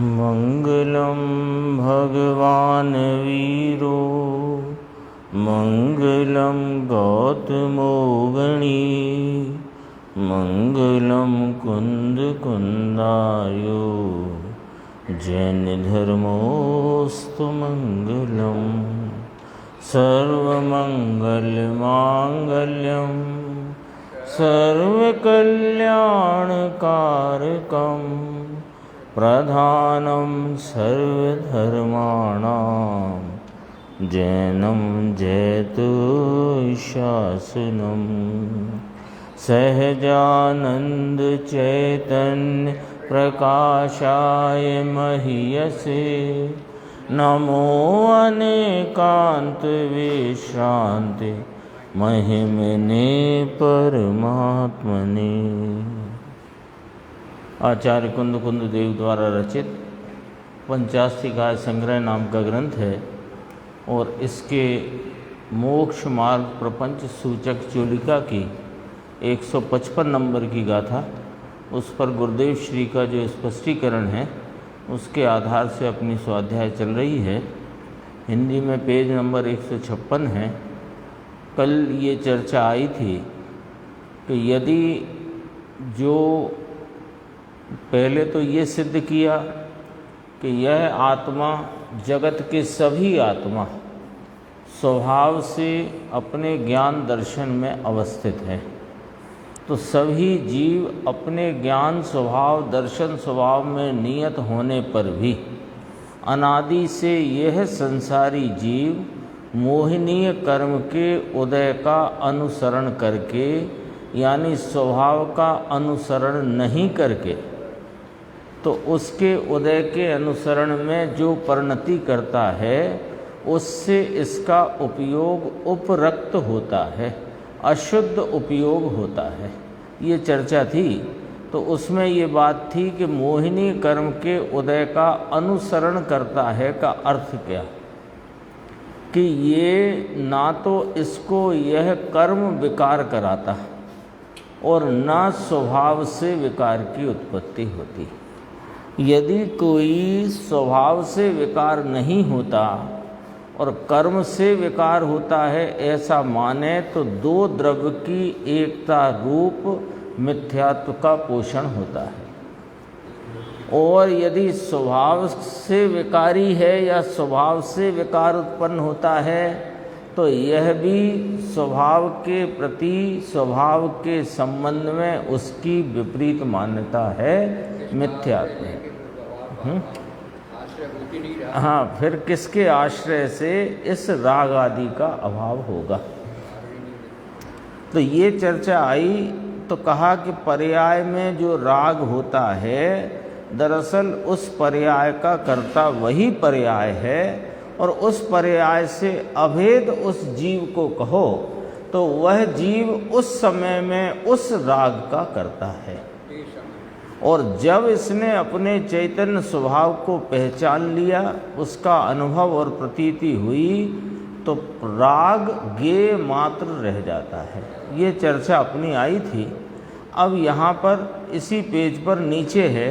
मंगलम भगवान वीरो मंगलम गौतमो गणी मंगलम कुंद कुंदायो जैन धर्मोस्तु मंगलम सर्वमंगल मांगल्यम सर्वकल्याणकारकम प्रधानम सर्वधर्माणां जैनम जयतु शासनम सहजानंद चैतन्य प्रकाशाय महीयसे नमो अनेकांत विश्रांति महिमने परमात्मने। आचार्य कुंद कुंद देव द्वारा रचित पंचास्तिकाय संग्रह नाम का ग्रंथ है और इसके मोक्ष मार्ग प्रपंच सूचक चूलिका की 155 नंबर की गाथा, उस पर गुरुदेव श्री का जो स्पष्टीकरण है उसके आधार से अपनी स्वाध्याय चल रही है। हिंदी में पेज नंबर 156 है। कल ये चर्चा आई थी कि यदि जो पहले तो ये सिद्ध किया कि यह आत्मा जगत के सभी आत्मा स्वभाव से अपने ज्ञान दर्शन में अवस्थित है, तो सभी जीव अपने ज्ञान स्वभाव दर्शन स्वभाव में नियत होने पर भी अनादि से यह संसारी जीव मोहनीय कर्म के उदय का अनुसरण करके यानी स्वभाव का अनुसरण नहीं करके तो उसके उदय के अनुसरण में जो परिणति करता है उससे इसका उपयोग उपरक्त होता है, अशुद्ध उपयोग होता है। ये चर्चा थी। तो उसमें ये बात थी कि मोहिनी कर्म के उदय का अनुसरण करता है का अर्थ क्या, कि ये ना तो इसको यह कर्म विकार कराता और ना स्वभाव से विकार की उत्पत्ति होती। यदि कोई स्वभाव से विकार नहीं होता और कर्म से विकार होता है ऐसा माने तो दो द्रव्य की एकता रूप मिथ्यात्व का पोषण होता है। और यदि स्वभाव से विकारी है या स्वभाव से विकार उत्पन्न होता है तो यह भी स्वभाव के प्रति स्वभाव के संबंध में उसकी विपरीत मान्यता है, मिथ्यात्व है। हाँ, फिर किसके आश्रय से इस राग आदि का अभाव होगा। तो ये चर्चा आई तो कहा कि पर्याय में जो राग होता है दरअसल उस पर्याय का कर्ता वही पर्याय है और उस पर्याय से अभेद उस जीव को कहो तो वह जीव उस समय में उस राग का कर्ता है। और जब इसने अपने चैतन्य स्वभाव को पहचान लिया, उसका अनुभव और प्रतीति हुई तो राग ज्ञेय मात्र रह जाता है। ये चर्चा अपनी आई थी। अब यहाँ पर इसी पेज पर नीचे है,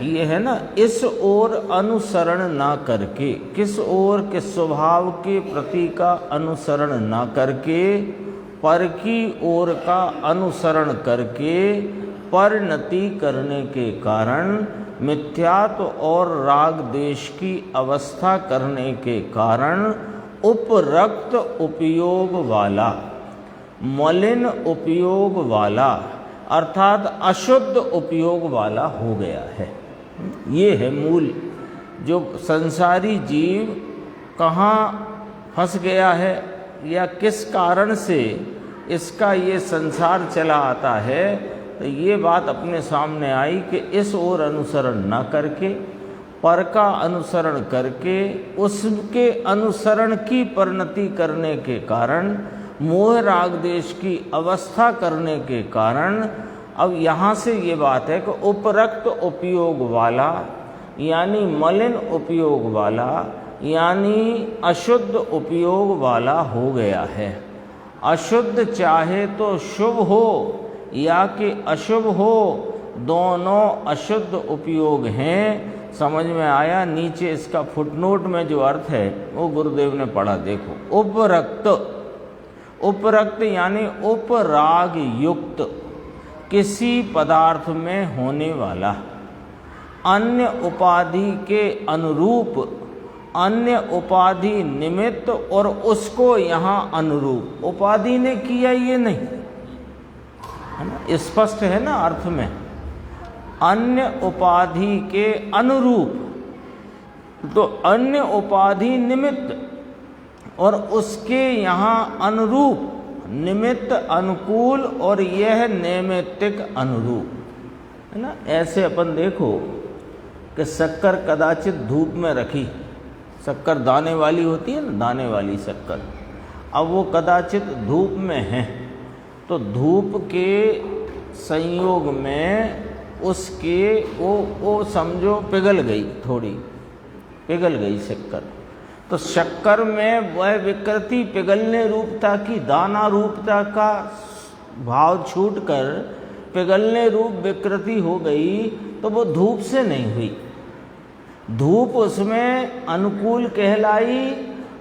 ये है ना, इस ओर अनुसरण ना करके, किस ओर के स्वभाव के प्रति का अनुसरण ना करके पर की ओर का अनुसरण करके परिणति करने के कारण मिथ्यात्व और राग देश की अवस्था करने के कारण उपरक्त उपयोग वाला, मलिन उपयोग वाला अर्थात अशुद्ध उपयोग वाला हो गया है। ये है मूल। जो संसारी जीव कहाँ फंस गया है या किस कारण से इसका ये संसार चला आता है, तो ये बात अपने सामने आई कि इस ओर अनुसरण न करके पर का अनुसरण करके उसके अनुसरण की परिणति करने के कारण मोह राग देश की अवस्था करने के कारण अब यहाँ से ये बात है कि उपरक्त उपयोग वाला यानी मलिन उपयोग वाला यानी अशुद्ध उपयोग वाला हो गया है। अशुद्ध चाहे तो शुभ हो या कि अशुभ हो, दोनों अशुद्ध उपयोग हैं। समझ में आया? नीचे इसका फुटनोट में जो अर्थ है वो गुरुदेव ने पढ़ा, देखो। उपरक्त, उपरक्त यानी उपराग युक्त, किसी पदार्थ में होने वाला, अन्य उपाधि के अनुरूप, अन्य उपाधि निमित्त और उसको यहाँ अनुरूप। उपाधि ने किया ये नहीं है ना, स्पष्ट है ना अर्थ में। अन्य उपाधि के अनुरूप, तो अन्य उपाधि निमित्त और उसके यहाँ अनुरूप, निमित्त अनुकूल और यह नैमित्तिक अनुरूप, है ना। ऐसे अपन देखो कि शक्कर कदाचित धूप में रखी, शक्कर दाने वाली होती है ना, दाने वाली शक्कर, अब वो कदाचित धूप में है, तो धूप के संयोग में उसके वो समझो पिघल गई, थोड़ी पिघल गई शक्कर। तो शक्कर में वह विकृति पिघलने रूपता की, दाना रूपता का भाव छूटकर पिघलने रूप विकृति हो गई, तो वो धूप से नहीं हुई। धूप उसमें अनुकूल कहलाई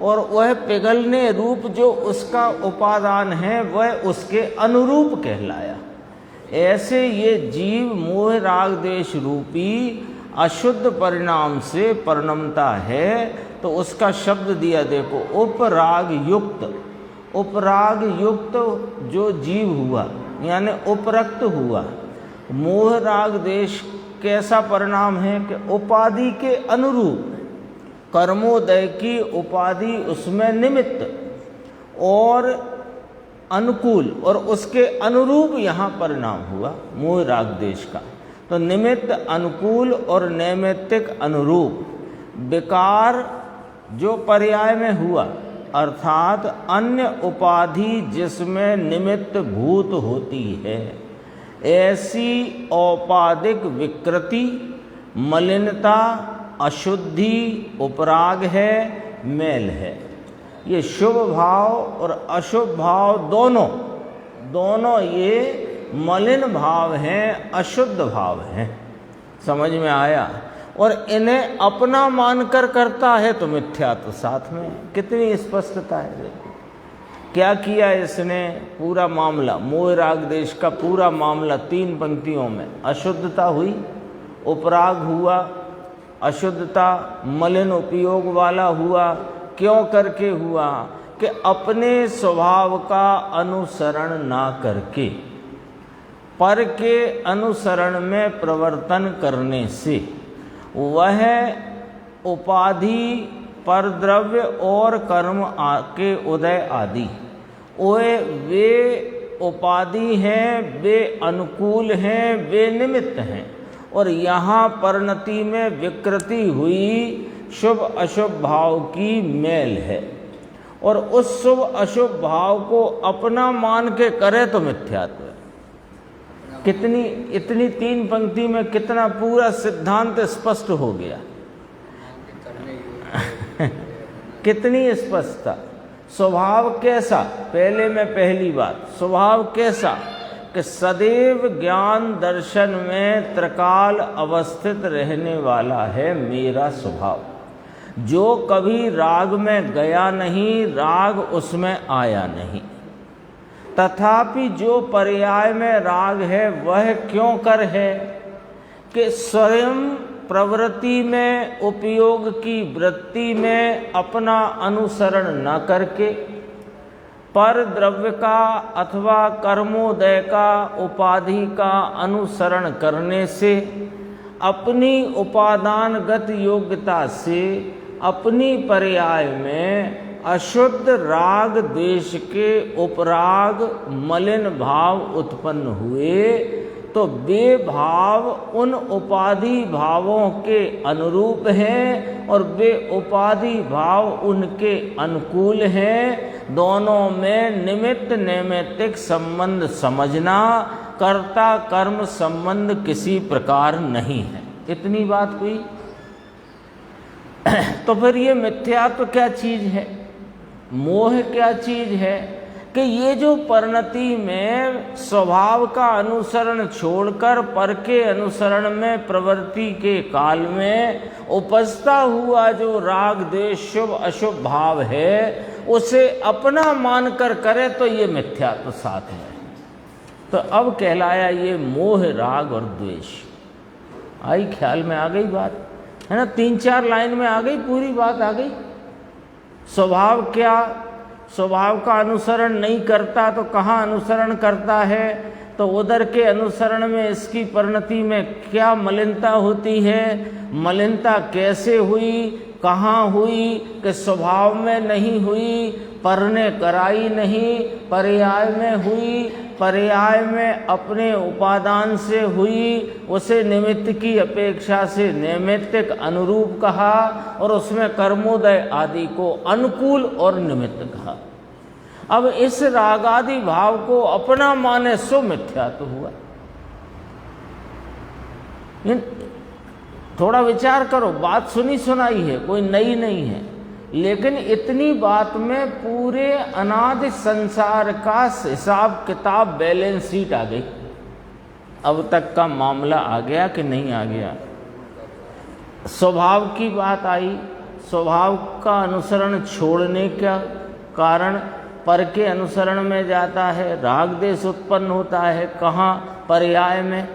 और वह पिघलने रूप जो उसका उपादान है वह उसके अनुरूप कहलाया। ऐसे ये जीव मोह राग द्वेष रूपी अशुद्ध परिणाम से परिणमता है, तो उसका शब्द दिया देखो, उपराग युक्त। उपराग युक्त जो जीव हुआ यानी उपरक्त हुआ। मोह राग द्वेष कैसा परिणाम है कि उपाधि के अनुरूप, कर्मोदय की उपाधि उसमें निमित्त और अनुकूल और उसके अनुरूप यहाँ परिणाम हुआ मोह राग द्वेष का। तो निमित्त अनुकूल और नैमित्तिक अनुरूप विकार जो पर्याय में हुआ, अर्थात अन्य उपाधि जिसमें निमित्त भूत होती है, ऐसी औपाधिक विकृति, मलिनता, अशुद्धि, उपराग है, मैल है। ये शुभ भाव और अशुभ भाव दोनों ये मलिन भाव हैं, अशुद्ध भाव हैं। समझ में आया? और इन्हें अपना मानकर करता है तो मिथ्यात्व साथ में। कितनी स्पष्टता है देखो। क्या किया इसने? पूरा मामला मोह राग द्वेष का पूरा मामला 3 पंक्तियों में। अशुद्धता हुई, उपराग हुआ, अशुद्धता मलिन उपयोग वाला हुआ। क्यों करके हुआ? कि अपने स्वभाव का अनुसरण ना करके पर के अनुसरण में प्रवर्तन करने से वह उपाधि, परद्रव्य और कर्म के उदय आदि वे उपाधि हैं, वे अनुकूल हैं, वे निमित्त हैं। और यहाँ परिणति में विकृति हुई, शुभ अशुभ भाव की मेल है। और उस शुभ अशुभ भाव को अपना मान के करे तो मिथ्यात्व है। कितनी इतनी 3 पंक्ति में कितना पूरा सिद्धांत स्पष्ट हो गया। कितनी स्पष्टता। स्वभाव कैसा? पहले में पहली बात, स्वभाव कैसा कि सदैव ज्ञान दर्शन में त्रिकाल अवस्थित रहने वाला है मेरा स्वभाव। जो कभी राग में गया नहीं, राग उसमें आया नहीं। तथापि जो पर्याय में राग है वह क्यों कर है कि स्वयं प्रवृत्ति में, उपयोग की वृत्ति में अपना अनुसरण न करके पर द्रव्य का अथवा कर्मोदय का, उपाधि का अनुसरण करने से अपनी उपादानगत योग्यता से अपनी पर्याय में अशुद्ध राग द्वेष के उपराग मलिन भाव उत्पन्न हुए, तो वे भाव उन उपाधि भावों के अनुरूप हैं और वे उपाधि भाव उनके अनुकूल हैं। दोनों में निमित्त नैमित्तिक संबंध समझना, कर्ता कर्म संबंध किसी प्रकार नहीं है। इतनी बात हुई। तो फिर ये मिथ्यात्व क्या चीज है? मोह क्या चीज है? कि ये जो परिणति में स्वभाव का अनुसरण छोड़कर पर के अनुसरण में प्रवृत्ति के काल में उपजता हुआ जो राग द्वेष शुभ अशुभ भाव है, उसे अपना मानकर करे तो ये मिथ्यात्व साथ है। तो अब कहलाया ये मोह राग और द्वेष। आई ख्याल में आ गई बात, है ना? 3-4 लाइन में आ गई, पूरी बात आ गई। स्वभाव क्या, स्वभाव का अनुसरण नहीं करता तो कहाँ अनुसरण करता है, तो उधर के अनुसरण में इसकी परिणति में क्या मलिनता होती है, मलिनता कैसे हुई, कहाँ हुई, कि स्वभाव में नहीं हुई, पर ने कराई नहीं, पर्याय में हुई, पर्याय में अपने उपादान से हुई, उसे निमित्त की अपेक्षा से नैमित्तिक अनुरूप कहा और उसमें कर्मोदय आदि को अनुकूल और निमित्त कहा। अब इस रागादि भाव को अपना माने सो मिथ्या तो हुआ। थोड़ा विचार करो, बात सुनी सुनाई है, कोई नई नहीं है, लेकिन इतनी बात में पूरे अनादि संसार का हिसाब किताब बैलेंस शीट आ गई। अब तक का मामला आ गया कि नहीं आ गया? स्वभाव की बात आई, स्वभाव का अनुसरण छोड़ने का कारण पर के अनुसरण में जाता है, राग द्वेष उत्पन्न होता है, कहाँ? पर्याय में।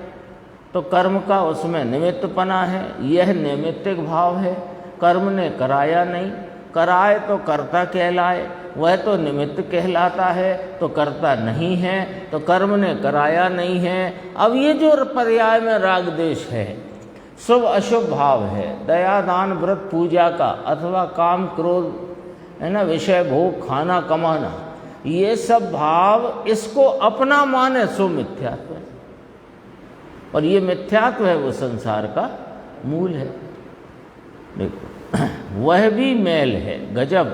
तो कर्म का उसमें निमित्तपना है, यह नैमित्तिक भाव है। कर्म ने कराया नहीं, कराए तो कर्ता कहलाए, वह तो निमित्त कहलाता है, तो कर्ता नहीं है, तो कर्म ने कराया नहीं है। अब ये जो पर्याय में राग द्वेष है, शुभ अशुभ भाव है, दया दान व्रत पूजा का अथवा काम क्रोध, है ना, विषय भोग खाना कमाना, ये सब भाव इसको अपना माने सो मिथ्यात्व है। और ये मिथ्यात्व है, वो संसार का मूल है। देखो, वह भी मैल है, गजब।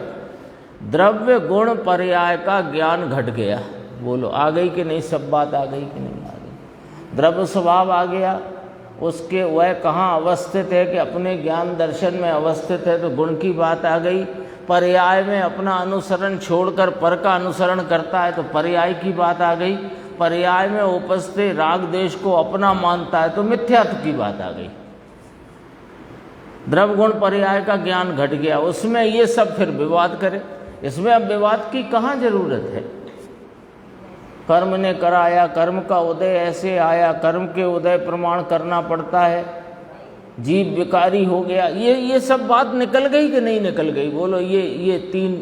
द्रव्य गुण पर्याय का ज्ञान घट गया। बोलो आ गई कि नहीं? सब बात आ गई कि नहीं आ गई? द्रव्य स्वभाव आ गया, उसके वह कहाँ अवस्थित है कि अपने ज्ञान दर्शन में अवस्थित है, तो गुण की बात आ गई। पर्याय में अपना अनुसरण छोड़कर पर का अनुसरण करता है, तो पर्याय की बात आ गई। पर्याय में उपस्थित राग द्वेष को अपना मानता है, तो मिथ्यात्व की बात आ गई। द्रव्य गुण पर्याय का ज्ञान घट गया, उसमें ये सब फिर विवाद करे। इसमें अब विवाद की कहाँ जरूरत है? कर्म ने कराया, कर्म का उदय ऐसे आया, कर्म के उदय प्रमाण करना पड़ता है, जीव विकारी हो गया, ये सब बात निकल गई कि नहीं निकल गई? बोलो, ये 3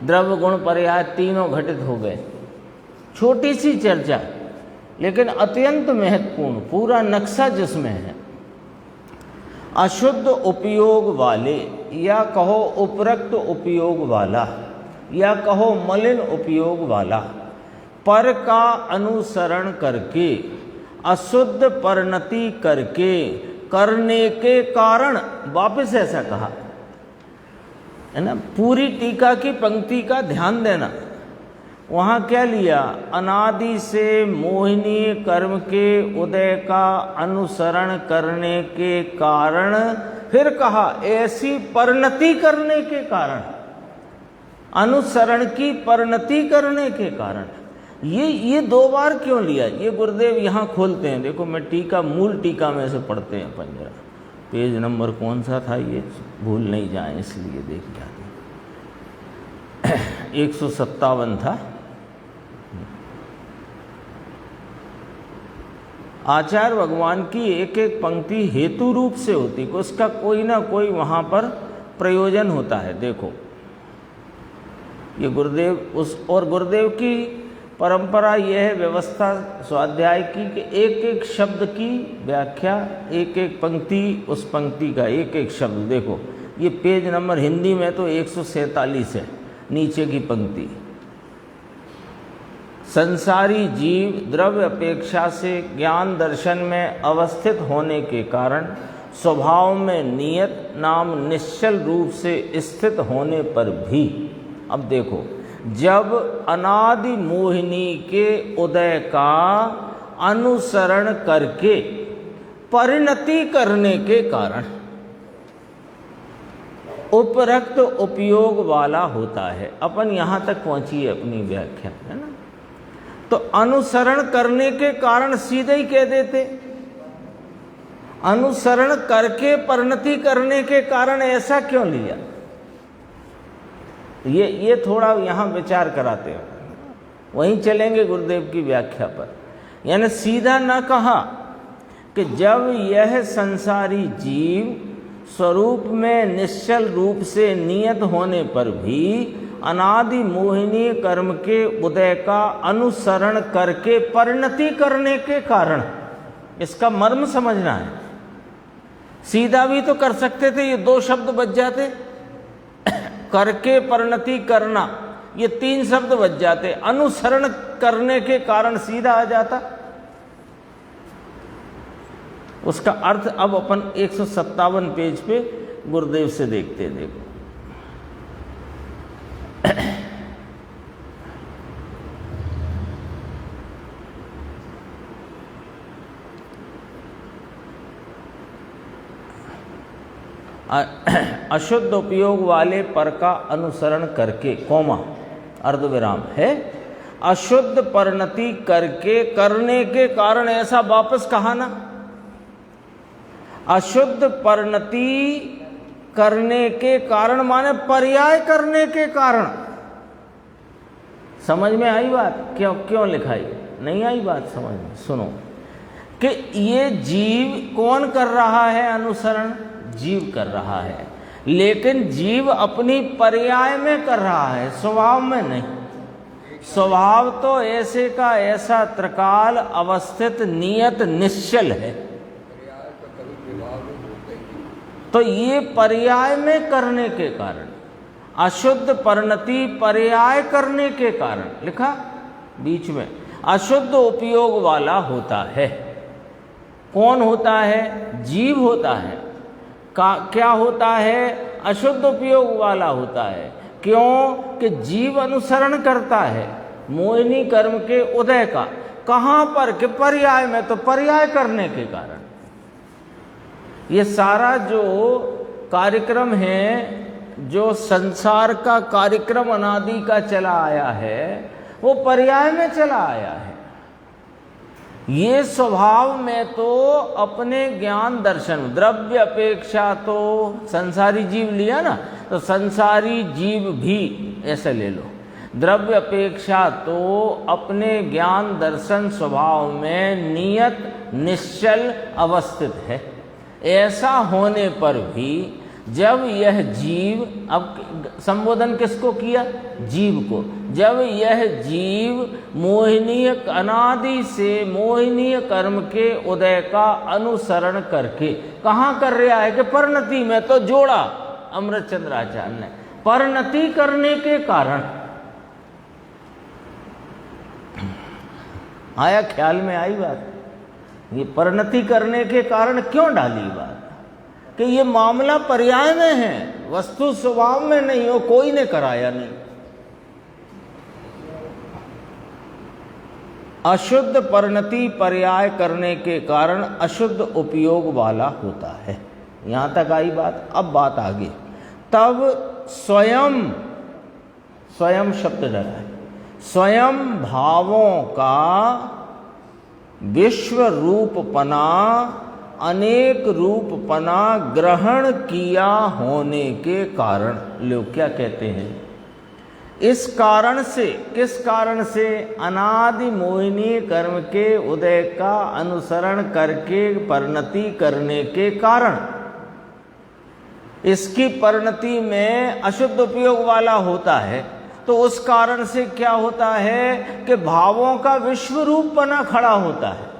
द्रव्य गुण पर्याय तीनों घटित हो गए। छोटी सी चर्चा, लेकिन अत्यंत महत्वपूर्ण, पूरा नक्शा जिसमें है। अशुद्ध उपयोग वाले, या कहो उपरक्त उपयोग वाला, या कहो मलिन उपयोग वाला, पर का अनुसरण करके, अशुद्ध परिणति करके करने के कारण, वापस ऐसा कहा है ना। पूरी टीका की पंक्ति का ध्यान देना। वहाँ क्या लिया? अनादि से मोहिनी कर्म के उदय का अनुसरण करने के कारण, फिर कहा ऐसी परिणति करने के कारण, अनुसरण की परिणति करने के कारण। ये 2 बार क्यों लिया? ये गुरुदेव यहाँ खोलते हैं। देखो, मैं टीका, मूल टीका में से पढ़ते हैं पंजरा, पेज नंबर कौन सा था ये भूल नहीं जाए, इसलिए देख जाते। 157 था। आचार्य भगवान की एक एक पंक्ति हेतु रूप से होती, उसका कोई ना कोई वहाँ पर प्रयोजन होता है। देखो, ये गुरुदेव और गुरुदेव की परंपरा यह है, व्यवस्था स्वाध्याय की, कि एक एक शब्द की व्याख्या, एक एक पंक्ति, उस पंक्ति का एक एक शब्द। देखो, ये पेज नंबर हिंदी में तो 147 है, नीचे की पंक्ति। संसारी जीव द्रव्य अपेक्षा से ज्ञान दर्शन में अवस्थित होने के कारण स्वभाव में नियत नाम निश्चल रूप से स्थित होने पर भी, अब देखो, जब अनादि मोहिनी के उदय का अनुसरण करके परिणति करने के कारण, उपरक्त उपयोग वाला होता है। अपन यहाँ तक पहुँची है अपनी व्याख्या, है ना। तो अनुसरण करने के कारण सीधे ही कह देते, अनुसरण करके परिणति करने के कारण ऐसा क्यों लिया, ये थोड़ा यहाँ विचार कराते हैं। वहीं चलेंगे गुरुदेव की व्याख्या पर। यानी सीधा न कहा कि जब यह संसारी जीव स्वरूप में निश्चल रूप से नियत होने पर भी अनादि मोहिनी कर्म के उदय का अनुसरण करके परिणति करने के कारण, इसका मर्म समझना है। सीधा भी तो कर सकते थे, ये दो शब्द बच जाते, करके परिणति करना, ये तीन शब्द बच जाते, अनुसरण करने के कारण सीधा आ जाता। उसका अर्थ अब अपन 157 पेज पे गुरुदेव से देखते हैं। देखो, अशुद्ध उपयोग वाले पर का अनुसरण करके, कोमा अर्धविराम है, अशुद्ध परिणति करके करने के कारण, ऐसा वापस कहा ना, अशुद्ध परिणति करने के कारण माने पर्याय करने के कारण। समझ में आई बात? क्यों लिखाई? नहीं आई बात समझ में? सुनो कि ये जीव कौन कर रहा है अनुसरण? जीव कर रहा है, लेकिन जीव अपनी पर्याय में कर रहा है, स्वभाव में नहीं। स्वभाव तो ऐसे का ऐसा त्रिकाल अवस्थित नियत निश्चल है, तो ये पर्याय में करने के कारण, अशुद्ध परिणति पर्याय करने के कारण लिखा बीच में, अशुद्ध उपयोग वाला होता है। कौन होता है? जीव होता है। क्या होता है? अशुद्ध उपयोग वाला होता है। क्यों? कि जीव अनुसरण करता है मोहिनी कर्म के उदय का। कहाँ पर? कि पर्याय में, तो पर्याय करने के कारण। ये सारा जो कार्यक्रम है, जो संसार का कार्यक्रम अनादि का चला आया है, वो पर्याय में चला आया है। ये स्वभाव में तो अपने ज्ञान दर्शन, द्रव्य अपेक्षा तो संसारी जीव लिया ना, तो संसारी जीव भी ऐसे ले लो, द्रव्य अपेक्षा तो अपने ज्ञान दर्शन स्वभाव में नियत निश्चल अवस्थित है। ऐसा होने पर भी जब यह जीव, अब संबोधन किसको किया? जीव को। जब यह जीव मोहिनीय अनादि से मोहिनीय कर्म के उदय का अनुसरण करके कहाँ कर रहा है? कि परिणति में, तो जोड़ा अमृतचंद्राचार्य ने, परिणति करने के कारण। आया ख्याल में? आई बात? ये परिणति करने के कारण क्यों डाली बात? कि ये मामला पर्याय में है, वस्तु स्वभाव में नहीं हो, कोई ने कराया नहीं। अशुद्ध परिणति पर्याय करने के कारण अशुद्ध उपयोग वाला होता है। यहां तक आई बात। अब बात आगे। तब स्वयं, स्वयं शब्द डरा है, स्वयं भावों का विश्व रूपपना, अनेक रूपपना ग्रहण किया होने के कारण। लोग क्या कहते हैं? इस कारण से, किस कारण से? अनादि मोहिनी कर्म के उदय का अनुसरण करके परिणति करने के कारण। इसकी परिणति में अशुद्ध उपयोग वाला होता है, तो उस कारण से क्या होता है? कि भावों का विश्वरूपपना खड़ा होता है।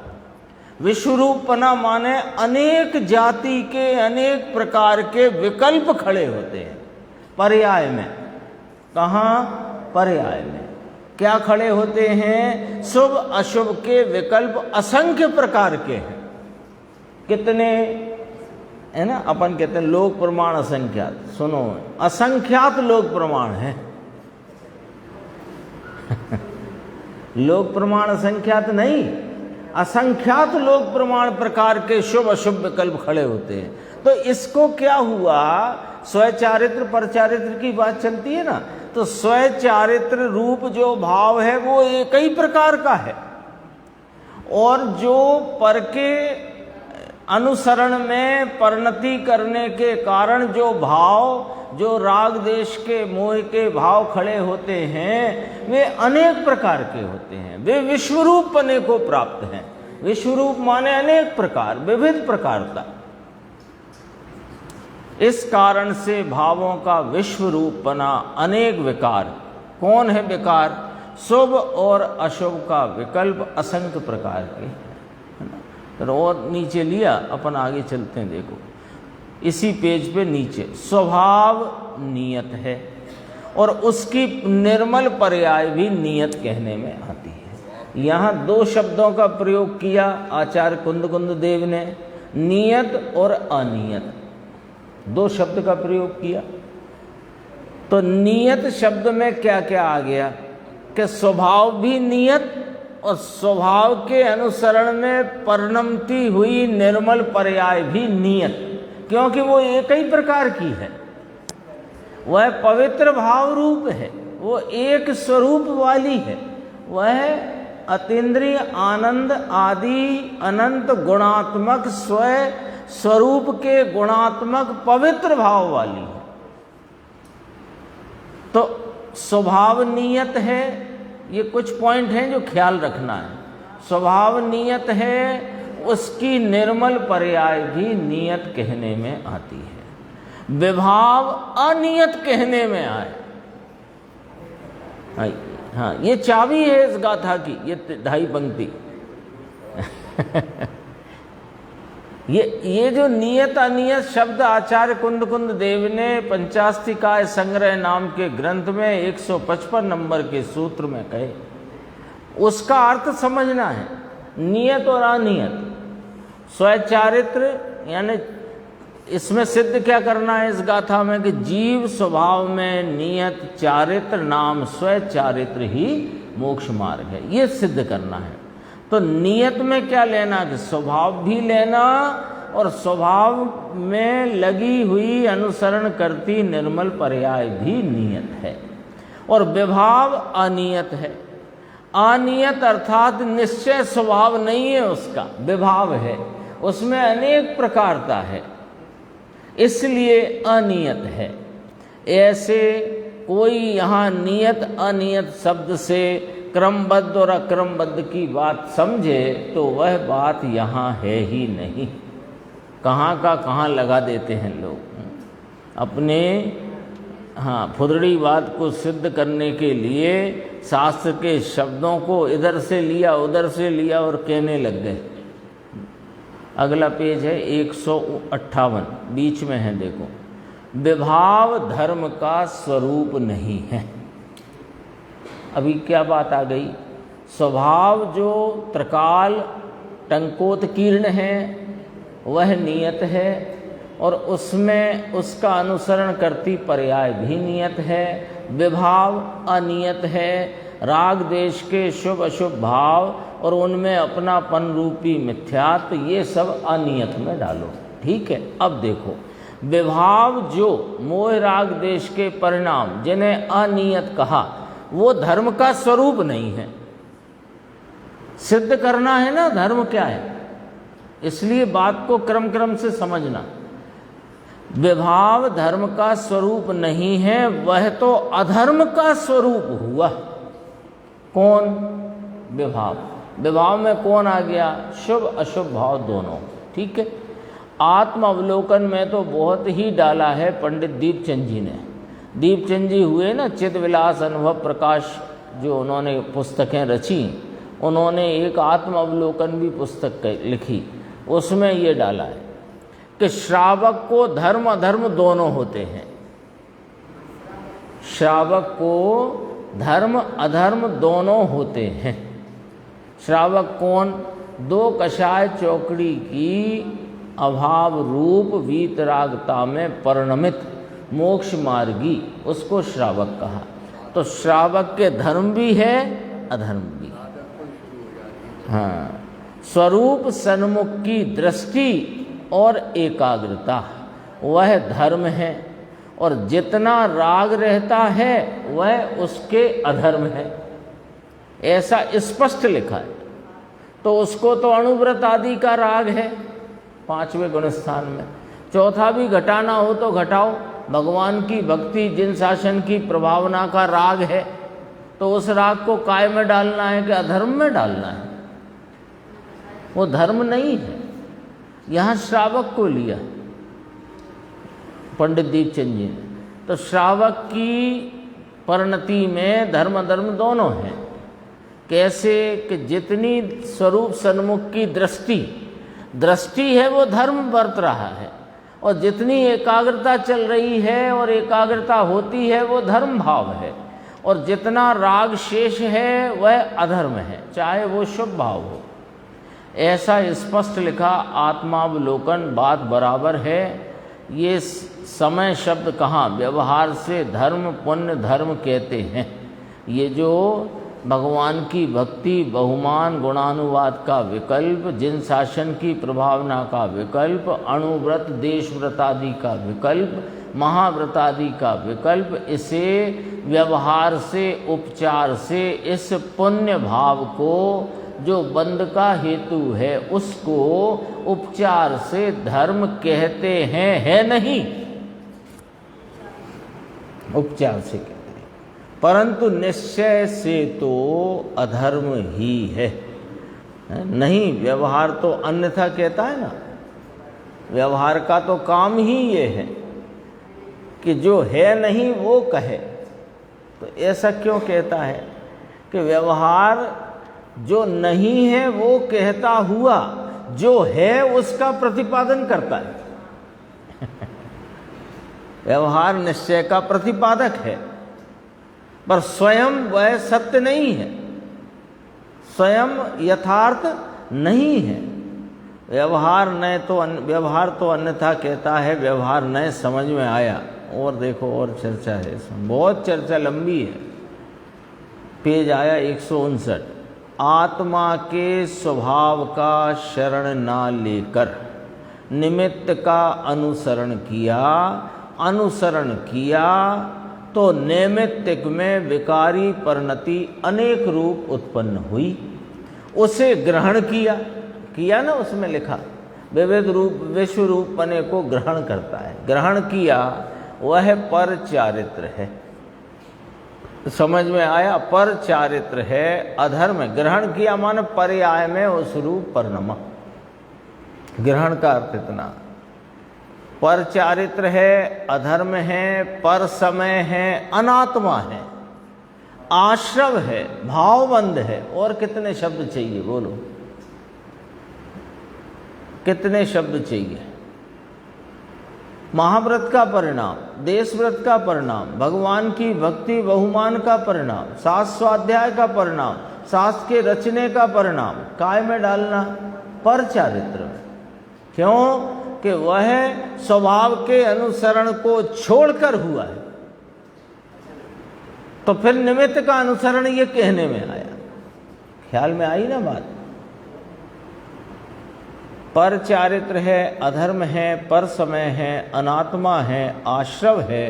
विश्वरूपपना माने अनेक जाति के, अनेक प्रकार के विकल्प खड़े होते हैं पर्याय में। कहाँ? पर्याय में। क्या खड़े होते हैं? शुभ अशुभ के विकल्प असंख्य प्रकार के हैं। कितने है ना? अपन कहते हैं लोक प्रमाण असंख्यात। सुनो, असंख्यात लोक प्रमाण है। लोक प्रमाण असंख्यात नहीं, असंख्यात लोक प्रमाण प्रकार के शुभ अशुभ विकल्प खड़े होते हैं। तो इसको क्या हुआ, स्वचारित्र परचारित्र की बात चलती है ना, तो स्वचारित्र रूप जो भाव है वो एक ही प्रकार का है, और जो पर के अनुसरण में परिणति करने के कारण जो भाव, जो राग देश के मोह के भाव खड़े होते हैं, वे अनेक प्रकार के होते हैं। वे विश्वरूप पने को प्राप्त हैं। विश्वरूप माने अनेक प्रकार, विविध प्रकारता। इस कारण से भावों का विश्वरूपना अनेक विकार। कौन है विकार? शुभ और अशुभ का विकल्प असंख्य प्रकार के, है ना। तो और नीचे लिया, अपन आगे चलते हैं। देखो इसी पेज पे नीचे, स्वभाव नियत है और उसकी निर्मल पर्याय भी नियत कहने में आती है। यहाँ दो शब्दों का प्रयोग किया आचार्य कुंद देव ने, नियत और अनियत, दो शब्द का प्रयोग किया। तो नियत शब्द में क्या क्या आ गया कि स्वभाव भी नियत और स्वभाव के अनुसरण में परिणमती हुई निर्मल पर्याय भी नियत, क्योंकि वो एक ही प्रकार की है। वह पवित्र भाव रूप है, वो एक स्वरूप वाली है, वह अतीन्द्रिय आनंद आदि अनंत गुणात्मक स्वरूप के गुणात्मक पवित्र भाव वाली है। तो स्वभाव नियत है, ये कुछ पॉइंट हैं जो ख्याल रखना है। स्वभाव नियत है, उसकी निर्मल पर्याय भी नियत कहने में आती है। विभाव अनियत कहने में आए। हाँ, ये चाबी है इस गाथा की, ये 2.5 पंक्ति। ये जो नियत अनियत शब्द आचार्य कुंद देव ने पंचास्तिकाय संग्रह नाम के ग्रंथ में 155 नंबर के सूत्र में कहे, उसका अर्थ समझना है। नियत और अनियत, स्वचारित्र, यानी इसमें सिद्ध क्या करना है इस गाथा में कि जीव स्वभाव में नियत चारित्र नाम स्वचारित्र ही मोक्ष मार्ग है, ये सिद्ध करना है। तो नियत में क्या लेना कि स्वभाव भी लेना, और स्वभाव में लगी हुई अनुसरण करती निर्मल पर्याय भी नियत है। और विभाव अनियत है। अनियत अर्थात निश्चय स्वभाव नहीं है उसका, विभाव है, उसमें अनेक प्रकारता है, इसलिए अनियत है। ऐसे कोई यहाँ नियत अनियत शब्द से क्रमबद्ध और अक्रमबद्ध की बात समझे तो वह बात यहाँ है ही नहीं। कहाँ का कहाँ लगा देते हैं लोग अपने फुदड़ी बात को सिद्ध करने के लिए शास्त्र के शब्दों को इधर से लिया उधर से लिया और कहने लग गए। अगला पेज है 158, बीच में है, देखो। विभाव धर्म का स्वरूप नहीं है। अभी क्या बात आ गई? स्वभाव जो त्रिकाल टंकोत्कीर्ण है वह नियत है, और उसमें उसका अनुसरण करती पर्याय भी नियत है। विभाव अनियत है। राग देश के शुभ अशुभ भाव और उनमें अपनापन रूपी मिथ्यात्व, ये सब अनियत में डालो। ठीक है। अब देखो, विभाव जो मोह राग देश के परिणाम जिन्हें अनियत कहा, वो धर्म का स्वरूप नहीं है। सिद्ध करना है ना धर्म क्या है, इसलिए बात को क्रम क्रम से समझना। विभाव धर्म का स्वरूप नहीं है, वह तो अधर्म का स्वरूप हुआ। कौन? विभाव। विभाव में कौन आ गया? शुभ अशुभ भाव दोनों। ठीक है। आत्म अवलोकन में तो बहुत ही डाला है पंडित दीपचंद जी ने। दीपचंद जी हुए ना चित्त विलास अनुभव प्रकाश, जो उन्होंने पुस्तकें रची, उन्होंने एक आत्म अवलोकन भी पुस्तक लिखी, उसमें ये डाला है कि श्रावक को धर्म अधर्म दोनों होते हैं। श्रावक को धर्म अधर्म दोनों होते हैं। श्रावक कौन? 2 कषाय चौकड़ी की अभाव रूप वीतरागता में परिणमित मोक्ष मार्गी, उसको श्रावक कहा। तो श्रावक के धर्म भी है अधर्म भी। हाँ, स्वरूप सन्मुख की दृष्टि और एकाग्रता वह धर्म है, और जितना राग रहता है वह उसके अधर्म है, ऐसा स्पष्ट लिखा है। तो उसको तो अणुव्रत आदि का राग है 5वें गुणस्थान में। चौथा भी घटाना हो तो घटाओ, भगवान की भक्ति जिन शासन की प्रभावना का राग है, तो उस राग को काय में डालना है कि अधर्म में डालना है? वो धर्म नहीं है। यहाँ श्रावक को लिया पंडित दीपचंद जी ने, तो श्रावक की परिणति में धर्म अधर्म दोनों हैं। कैसे कि जितनी स्वरूप सन्मुख की दृष्टि है वो धर्म बरत रहा है, और जितनी एकाग्रता चल रही है और एकाग्रता होती है वो धर्म भाव है, और जितना राग शेष है वह अधर्म है, चाहे वो शुभ भाव हो। ऐसा स्पष्ट लिखा। आत्मावलोकन बात बराबर है। ये समय शब्द कहाँ, व्यवहार से धर्म पुण्य धर्म कहते हैं। ये जो भगवान की भक्ति बहुमान गुणानुवाद का विकल्प, जिन शासन की प्रभावना का विकल्प, अणुव्रत देशव्रत आदि का विकल्प, महाव्रत आदि का विकल्प, इसे व्यवहार से उपचार से इस पुण्य भाव को जो बंध का हेतु है उसको उपचार से धर्म कहते हैं, है नहीं? उपचार से कहते हैं, परंतु निश्चय से तो अधर्म ही है। नहीं, व्यवहार तो अन्यथा कहता है ना। व्यवहार का तो काम ही ये है कि जो है नहीं वो कहे। तो ऐसा क्यों कहता है कि व्यवहार जो नहीं है वो कहता हुआ जो है उसका प्रतिपादन करता है। व्यवहार निश्चय का प्रतिपादक है, पर स्वयं वह सत्य नहीं है, स्वयं यथार्थ नहीं है। व्यवहार तो अन्यथा कहता है। व्यवहार न समझ में आया, और देखो और चर्चा है इसमें, बहुत चर्चा लंबी है। पेज आया 159। आत्मा के स्वभाव का शरण ना लेकर निमित्त का अनुसरण किया तो नैमित्तिक में विकारी परिणति अनेक रूप उत्पन्न हुई। उसे ग्रहण किया ना, उसमें लिखा विविध रूप विश्व रूप पने को ग्रहण करता है। ग्रहण किया वह पर चारित्र है। समझ में आया? पर चारित्र है, अधर्म। ग्रहण किया माने पर्याय में उस रूप परिणमा। ग्रहण का अर्थ इतना, पर चारित्र है, अधर्म है, पर समय है, अनात्मा है, आश्रव है, भावबंध है। और कितने शब्द चाहिए बोलो? कितने शब्द चाहिए? महाव्रत का परिणाम, देशव्रत का परिणाम, भगवान की भक्ति बहुमान का परिणाम, शास्त्र स्वाध्याय का परिणाम, शास्त्र के रचने का परिणाम, काय में डालना? पर चारित्र में। क्यों? कि वह स्वभाव के अनुसरण को छोड़कर हुआ है। तो फिर निमित्त का अनुसरण ये कहने में आया। ख्याल में आई ना बात? पर चारित्र है, अधर्म है, पर समय है, अनात्मा है, आश्रव है,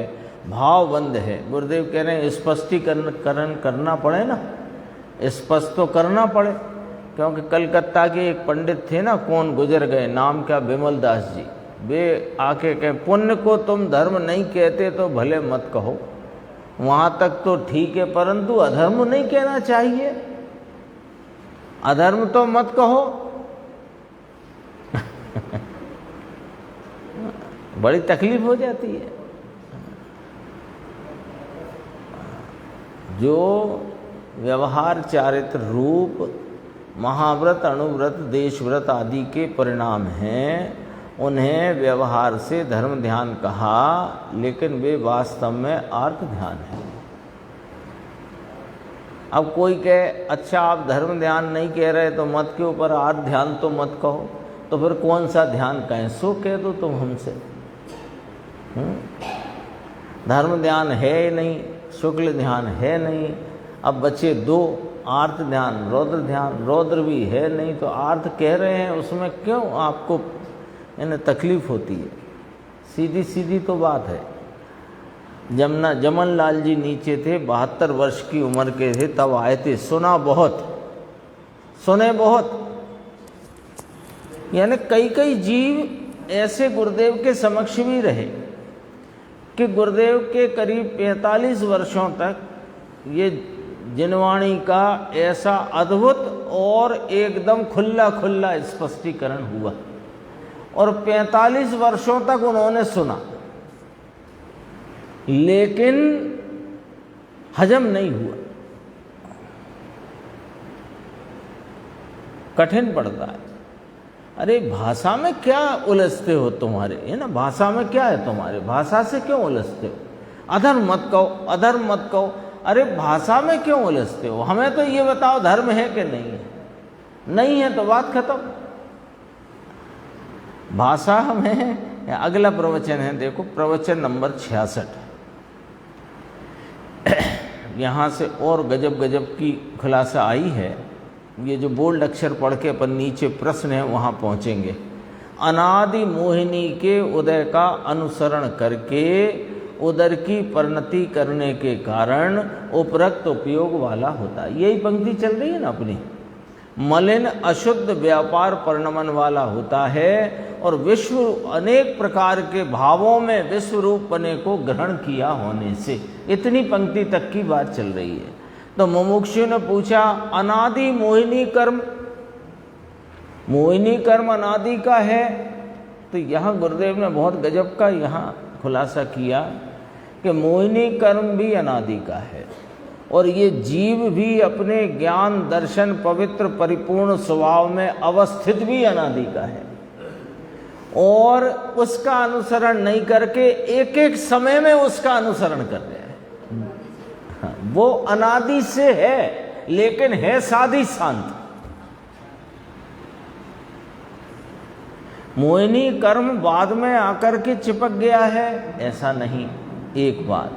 भावबंध है। गुरुदेव कह रहे हैं स्पष्टीकरण करना पड़े ना, स्पष्ट तो करना पड़े। क्योंकि कलकत्ता के एक पंडित थे ना, कौन गुजर गए, नाम क्या, विमल दास जी। वे आके कहे पुण्य को तुम धर्म नहीं कहते तो भले मत कहो, वहाँ तक तो ठीक है, परंतु अधर्म नहीं कहना चाहिए। अधर्म तो मत कहो। बड़ी तकलीफ हो जाती है। जो व्यवहार चारित्र रूप महाव्रत अणुव्रत देशव्रत आदि के परिणाम हैं, उन्हें व्यवहार से धर्म ध्यान कहा, लेकिन वे वास्तव में अर्थ ध्यान है। अब कोई कहे अच्छा आप धर्म ध्यान नहीं कह रहे तो मत के ऊपर अर्थ ध्यान तो मत कहो, तो फिर कौन सा ध्यान कहें? सो कह दो तुम हमसे। धर्म ध्यान है नहीं, शुक्ल ध्यान है नहीं, अब बचे दो, आर्त ध्यान, रौद्र ध्यान, रौद्र भी है नहीं तो आर्त कह रहे हैं, उसमें क्यों आपको तकलीफ होती है? सीधी सीधी तो बात है। जमन लाल जी नीचे थे, 72 वर्ष की उम्र के थे, तब आए थे। सुने बहुत, यानी कई जीव ऐसे गुरुदेव के समक्ष भी रहे कि गुरुदेव के करीब 45 वर्षों तक ये जिनवाणी का ऐसा अद्भुत और एकदम खुला स्पष्टीकरण हुआ, और 45 वर्षों तक उन्होंने सुना, लेकिन हजम नहीं हुआ। कठिन पड़ता है। अरे भाषा में क्या उलझते हो तुम्हारे, है ना? भाषा में क्या है तुम्हारे? भाषा से क्यों उलझते हो? अधर्म मत कहो। अरे भाषा में क्यों उलझते हो? हमें तो ये बताओ, धर्म है कि नहीं है? नहीं है तो बात खत्म। भाषा में अगला प्रवचन है, देखो प्रवचन नंबर 66। यहाँ से और गजब की खुलासा आई है। ये जो बोल्ड अक्षर पढ़ के अपन नीचे प्रश्न है वहाँ पहुँचेंगे। अनादि मोहिनी के उदय का अनुसरण करके उदर की परिणति करने के कारण उपरक्त उपयोग वाला होता है। यही पंक्ति चल रही है ना अपनी। मलिन अशुद्ध व्यापार परिणमन वाला होता है और विश्व अनेक प्रकार के भावों में विश्व रूप बने को ग्रहण किया होने से, इतनी पंक्ति तक की बात चल रही है। तो मुमुक्षु ने पूछा, अनादि मोहिनी कर्म अनादि का है? तो यहाँ गुरुदेव ने बहुत गजब का यहाँ खुलासा किया कि मोहिनी कर्म भी अनादि का है, और ये जीव भी अपने ज्ञान दर्शन पवित्र परिपूर्ण स्वभाव में अवस्थित भी अनादि का है, और उसका अनुसरण नहीं करके एक एक समय में उसका अनुसरण कर रहे हैं। वो अनादि से है, लेकिन है साधी शांत। मोहिनी कर्म बाद में आकर के चिपक गया है, ऐसा नहीं। एक बात,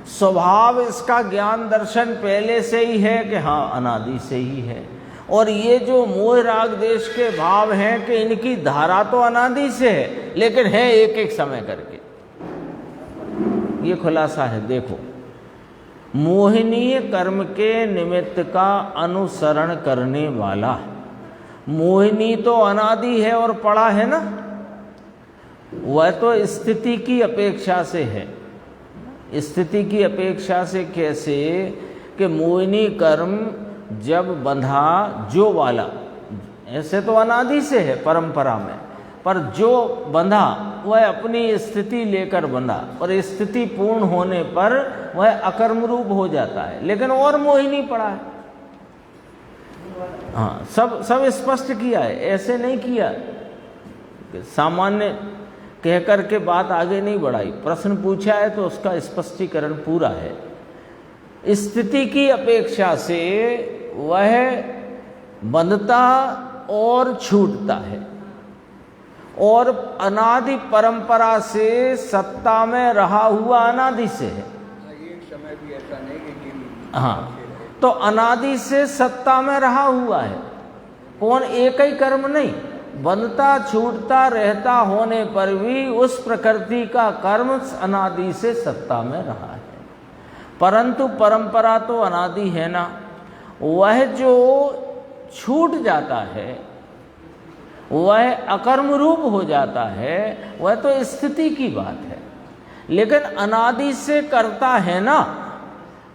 स्वभाव इसका ज्ञान दर्शन पहले से ही है कि हाँ अनादि से ही है, और ये जो मोह राग देश के भाव हैं कि इनकी धारा तो अनादि से है, लेकिन है एक एक समय करके। ये खुलासा है। देखो, मोहनीय कर्म के निमित्त का अनुसरण करने वाला, मोहिनी तो अनादि है और पड़ा है ना, वह तो स्थिति की अपेक्षा से है। स्थिति की अपेक्षा से कैसे? कि मोहिनी कर्म जब बंधा जो वाला, ऐसे तो अनादि से है परंपरा में, पर जो बंधा वह अपनी स्थिति लेकर बंधा, और स्थिति पूर्ण होने पर वह अकर्म रूप हो जाता है, लेकिन और मोहिनी पड़ा है। हाँ, सब स्पष्ट किया है, ऐसे नहीं किया सामान्य कह कर के बात आगे नहीं बढ़ाई। प्रश्न पूछा है तो उसका स्पष्टीकरण पूरा है। स्थिति की अपेक्षा से वह बंधता और छूटता है, और अनादि परंपरा से सत्ता में रहा हुआ अनादि से है। एक समय भी ऐसा नहीं कि हाँ, तो अनादि से सत्ता में रहा हुआ है। कौन? एक ही कर्म नहीं, बंधता छूटता रहता होने पर भी उस प्रकृति का कर्म अनादि से सत्ता में रहा है। परंतु परंपरा तो अनादि है ना, वह जो छूट जाता है, वह अकर्म रूप हो जाता है, वह तो स्थिति की बात है। लेकिन अनादि से करता है ना,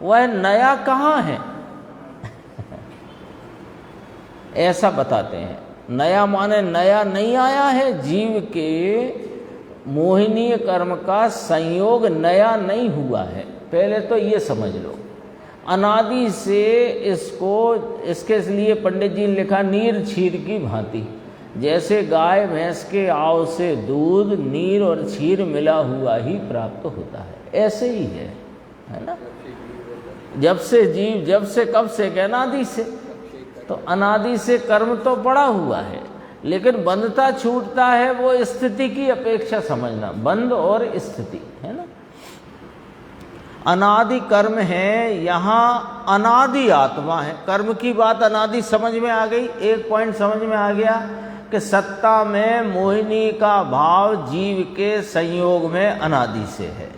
वह नया कहाँ है? ऐसा बताते हैं। नया माने नया नहीं आया है, जीव के मोहिनीय कर्म का संयोग नया नहीं हुआ है। पहले तो ये समझ लो, अनादि से इसके लिए पंडित जी ने लिखा नीर क्षीर की भांति। जैसे गाय भैंस के आव से दूध, नीर और क्षीर मिला हुआ ही प्राप्त होता है, ऐसे ही है ना? जब से कब से? अनादि से। तो अनादि से कर्म तो पड़ा हुआ है, लेकिन बंधता छूटता है, वो स्थिति की अपेक्षा समझना, बंध और स्थिति है ना। अनादि कर्म है, यहाँ अनादि आत्मा है। कर्म की बात अनादि समझ में आ गई। एक पॉइंट समझ में आ गया कि सत्ता में मोहिनी का भाव जीव के संयोग में अनादि से है,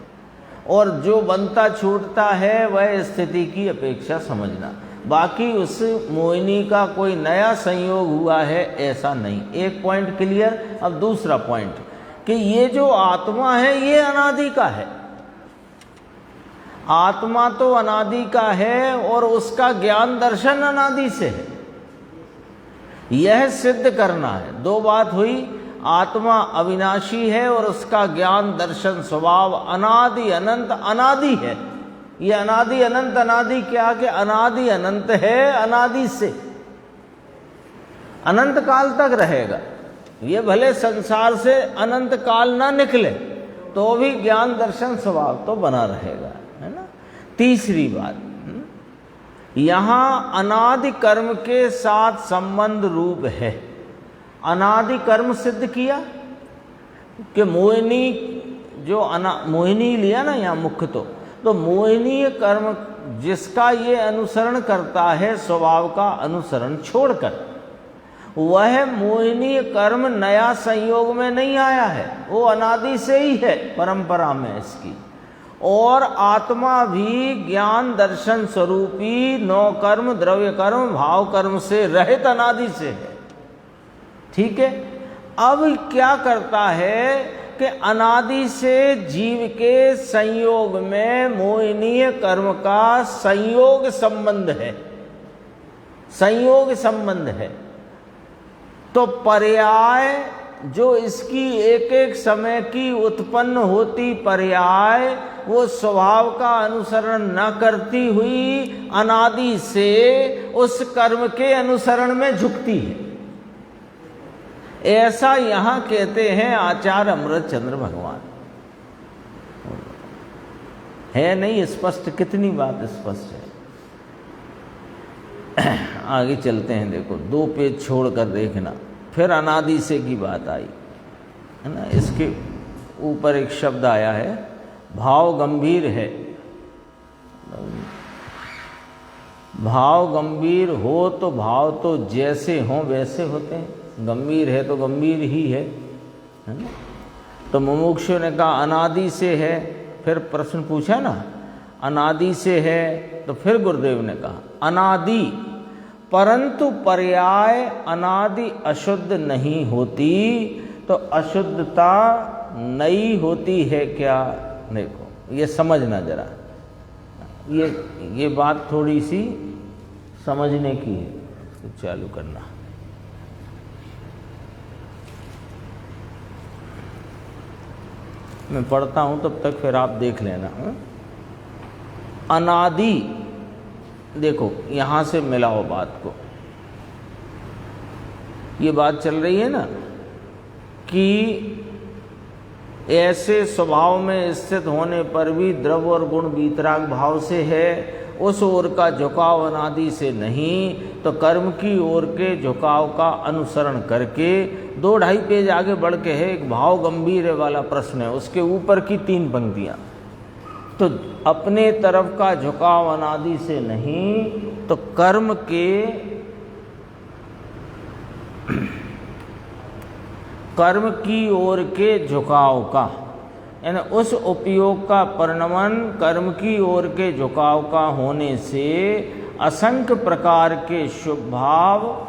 और जो बनता छूटता है वह स्थिति की अपेक्षा समझना। बाकी उस मोहिनी का कोई नया संयोग हुआ है ऐसा नहीं। एक पॉइंट क्लियर। अब दूसरा पॉइंट कि ये जो आत्मा है ये अनादि का है। आत्मा तो अनादि का है और उसका ज्ञान दर्शन अनादि से है, यह सिद्ध करना है। दो बात हुई, आत्मा अविनाशी है और उसका ज्ञान दर्शन स्वभाव अनादि अनंत अनादि है। ये अनादि अनंत अनादि क्या कि अनादि अनंत है, अनादि से अनंत काल तक रहेगा। ये भले संसार से अनंत काल ना निकले तो भी ज्ञान दर्शन स्वभाव तो बना रहेगा, है ना। तीसरी बात, यहाँ अनादि कर्म के साथ संबंध रूप है। अनादि कर्म सिद्ध किया कि मोहिनी जो मोहिनी लिया ना यहाँ मुख्य, तो मोहिनीय कर्म जिसका ये अनुसरण करता है स्वभाव का अनुसरण छोड़कर, वह मोहिनीय कर्म नया संयोग में नहीं आया है, वो अनादि से ही है, परंपरा में इसकी। और आत्मा भी ज्ञान दर्शन स्वरूपी नौ कर्म द्रव्य कर्म भाव कर्म से रहित अनादि से है। ठीक है। अब क्या करता है कि अनादि से जीव के संयोग में मोहिनीय कर्म का संयोग संबंध है, संयोग संबंध है। तो पर्याय जो इसकी एक एक समय की उत्पन्न होती पर्याय, वो स्वभाव का अनुसरण न करती हुई अनादि से उस कर्म के अनुसरण में झुकती है। ऐसा यहाँ कहते हैं आचार्य अमृतचंद्र भगवान। है नहीं स्पष्ट? कितनी बात स्पष्ट है। आगे चलते हैं। देखो, 2 पेज छोड़कर देखना। फिर अनादि से की बात आई है ना। इसके ऊपर एक शब्द आया है, भाव गंभीर है। भाव गंभीर हो तो भाव तो जैसे हों वैसे होते हैं। गंभीर है तो गंभीर ही है ना। तो मुमुक्षु ने कहा अनादि से है। फिर प्रश्न पूछा ना, अनादि से है, तो फिर गुरुदेव ने कहा अनादि, परंतु पर्याय अनादि अशुद्ध नहीं होती, तो अशुद्धता नई होती है क्या? देखो, ये समझना जरा, ये बात थोड़ी सी समझने की है। तो चालू करना। मैं पढ़ता हूं तब तक फिर आप देख लेना। अनादि, देखो यहां से मिलाओ बात को। ये बात चल रही है ना कि ऐसे स्वभाव में स्थित होने पर भी द्रव्य और गुण वीतराग भाव से है, उस ओर का झुकाव अनादि से नहीं, तो कर्म की ओर के झुकाव का अनुसरण करके 2-2.5 पेज आगे बढ़ के है एक भाव गंभीर वाला प्रश्न है, उसके ऊपर की 3 पंक्तियां। तो अपने तरफ का झुकाव अनादि से नहीं, तो कर्म की ओर के झुकाव का, यानी उस उपयोग का परिणमन कर्म की ओर के झुकाव का होने से असंख्य प्रकार के शुभ भाव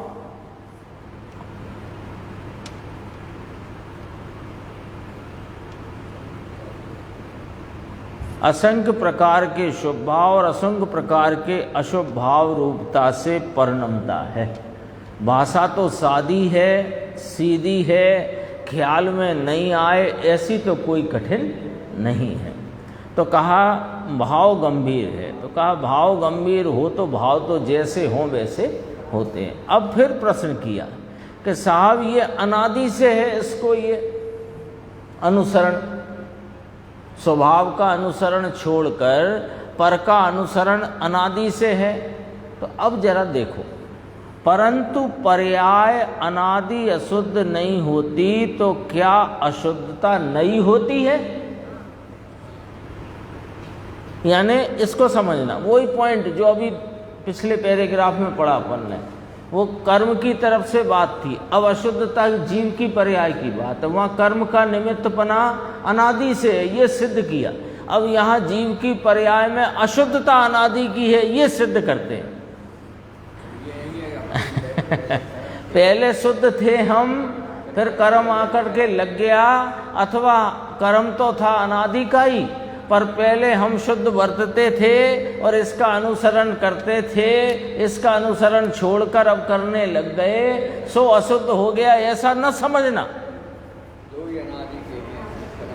असंख्य प्रकार के शुभ भाव और असंख्य प्रकार के अशुभ भाव रूपता से परिणमता है। भाषा तो सादी है, सीधी है, ख्याल में नहीं आए ऐसी तो कोई कठिन नहीं है। तो कहा भाव गंभीर है, तो कहा भाव गंभीर हो तो भाव तो जैसे हों वैसे होते हैं। अब फिर प्रश्न किया कि साहब ये अनादि से है, इसको ये अनुसरण, स्वभाव का अनुसरण छोड़कर पर का अनुसरण अनादि से है। तो अब जरा देखो, परंतु पर्याय अनादि अशुद्ध नहीं होती, तो क्या अशुद्धता नई होती है? यानी इसको समझना, वही पॉइंट जो अभी पिछले पैराग्राफ में पढ़ा अपन ने, वो कर्म की तरफ से बात थी। अब अशुद्धता जीव की पर्याय की बात है, वहाँ कर्म का निमित्तपना अनादि से है, ये सिद्ध किया। अब यहाँ जीव की पर्याय में अशुद्धता अनादि की है, ये सिद्ध करते हैं। पहले शुद्ध थे हम, फिर कर्म आकर के लग गया, अथवा कर्म तो था अनादि का ही, पर पहले हम शुद्ध वर्तते थे और इसका अनुसरण करते थे, इसका अनुसरण छोड़कर अब करने लग गए, सो अशुद्ध हो गया, ऐसा न समझना।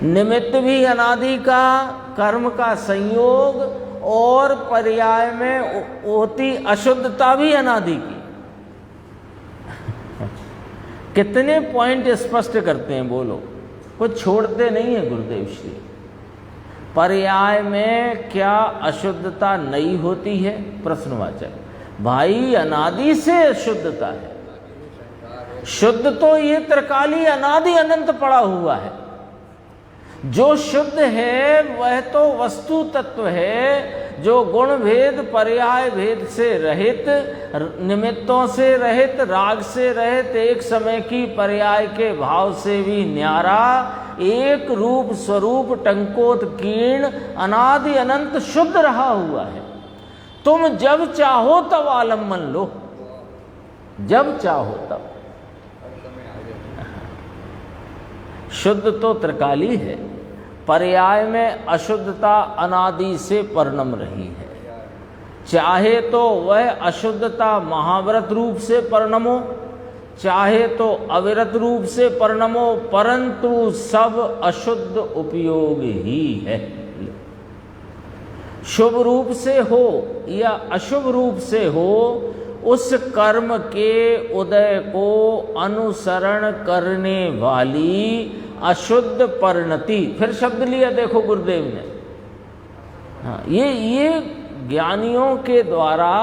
निमित्त भी अनादि का, कर्म का संयोग, और पर्याय में होती अशुद्धता भी अनादि की। कितने पॉइंट स्पष्ट करते हैं, बोलो, कुछ छोड़ते नहीं है गुरुदेव श्री। पर्याय में क्या अशुद्धता नहीं होती है? प्रश्नवाचक। भाई अनादि से अशुद्धता है, शुद्ध तो ये त्रिकाली अनादि अनंत पड़ा हुआ है। जो शुद्ध है वह तो वस्तु तत्व है, जो गुण भेद पर्याय भेद से रहित, निमित्तों से रहित, राग से रहित, एक समय की पर्याय के भाव से भी न्यारा, एक रूप स्वरूप टंकोत्कीर्ण अनादि अनंत शुद्ध रहा हुआ है। तुम जब चाहो तब आलम्बन लो, जब चाहो तब। शुद्ध तो त्रिकाली है, पर्याय में अशुद्धता अनादि से परिणम रही है। चाहे तो वह अशुद्धता महाव्रत रूप से परिणमो, चाहे तो अविरत रूप से परिणमो, परंतु सब अशुद्ध उपयोग ही है। शुभ रूप से हो या अशुभ रूप से हो, उस कर्म के उदय को अनुसरण करने वाली अशुद्ध परिणति, फिर शब्द लिया देखो गुरुदेव ने। हाँ, ये ज्ञानियों के द्वारा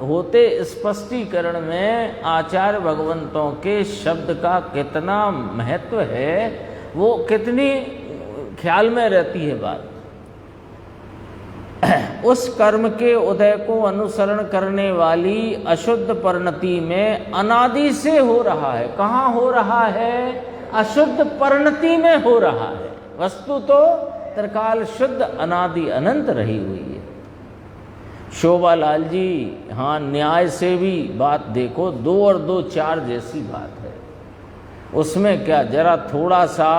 होते स्पष्टीकरण में आचार्य भगवंतों के शब्द का कितना महत्व है, वो कितनी ख्याल में रहती है बात। उस कर्म के उदय को अनुसरण करने वाली अशुद्ध परिणति में अनादि से हो रहा है। कहाँ हो रहा है? अशुद्ध परिणति में हो रहा है। वस्तु तो त्रिकाल शुद्ध अनादि अनंत रही हुई है। शोभालाल जी, हाँ, न्याय से भी बात देखो, 2 और 2 4 जैसी बात है। उसमें क्या, जरा थोड़ा सा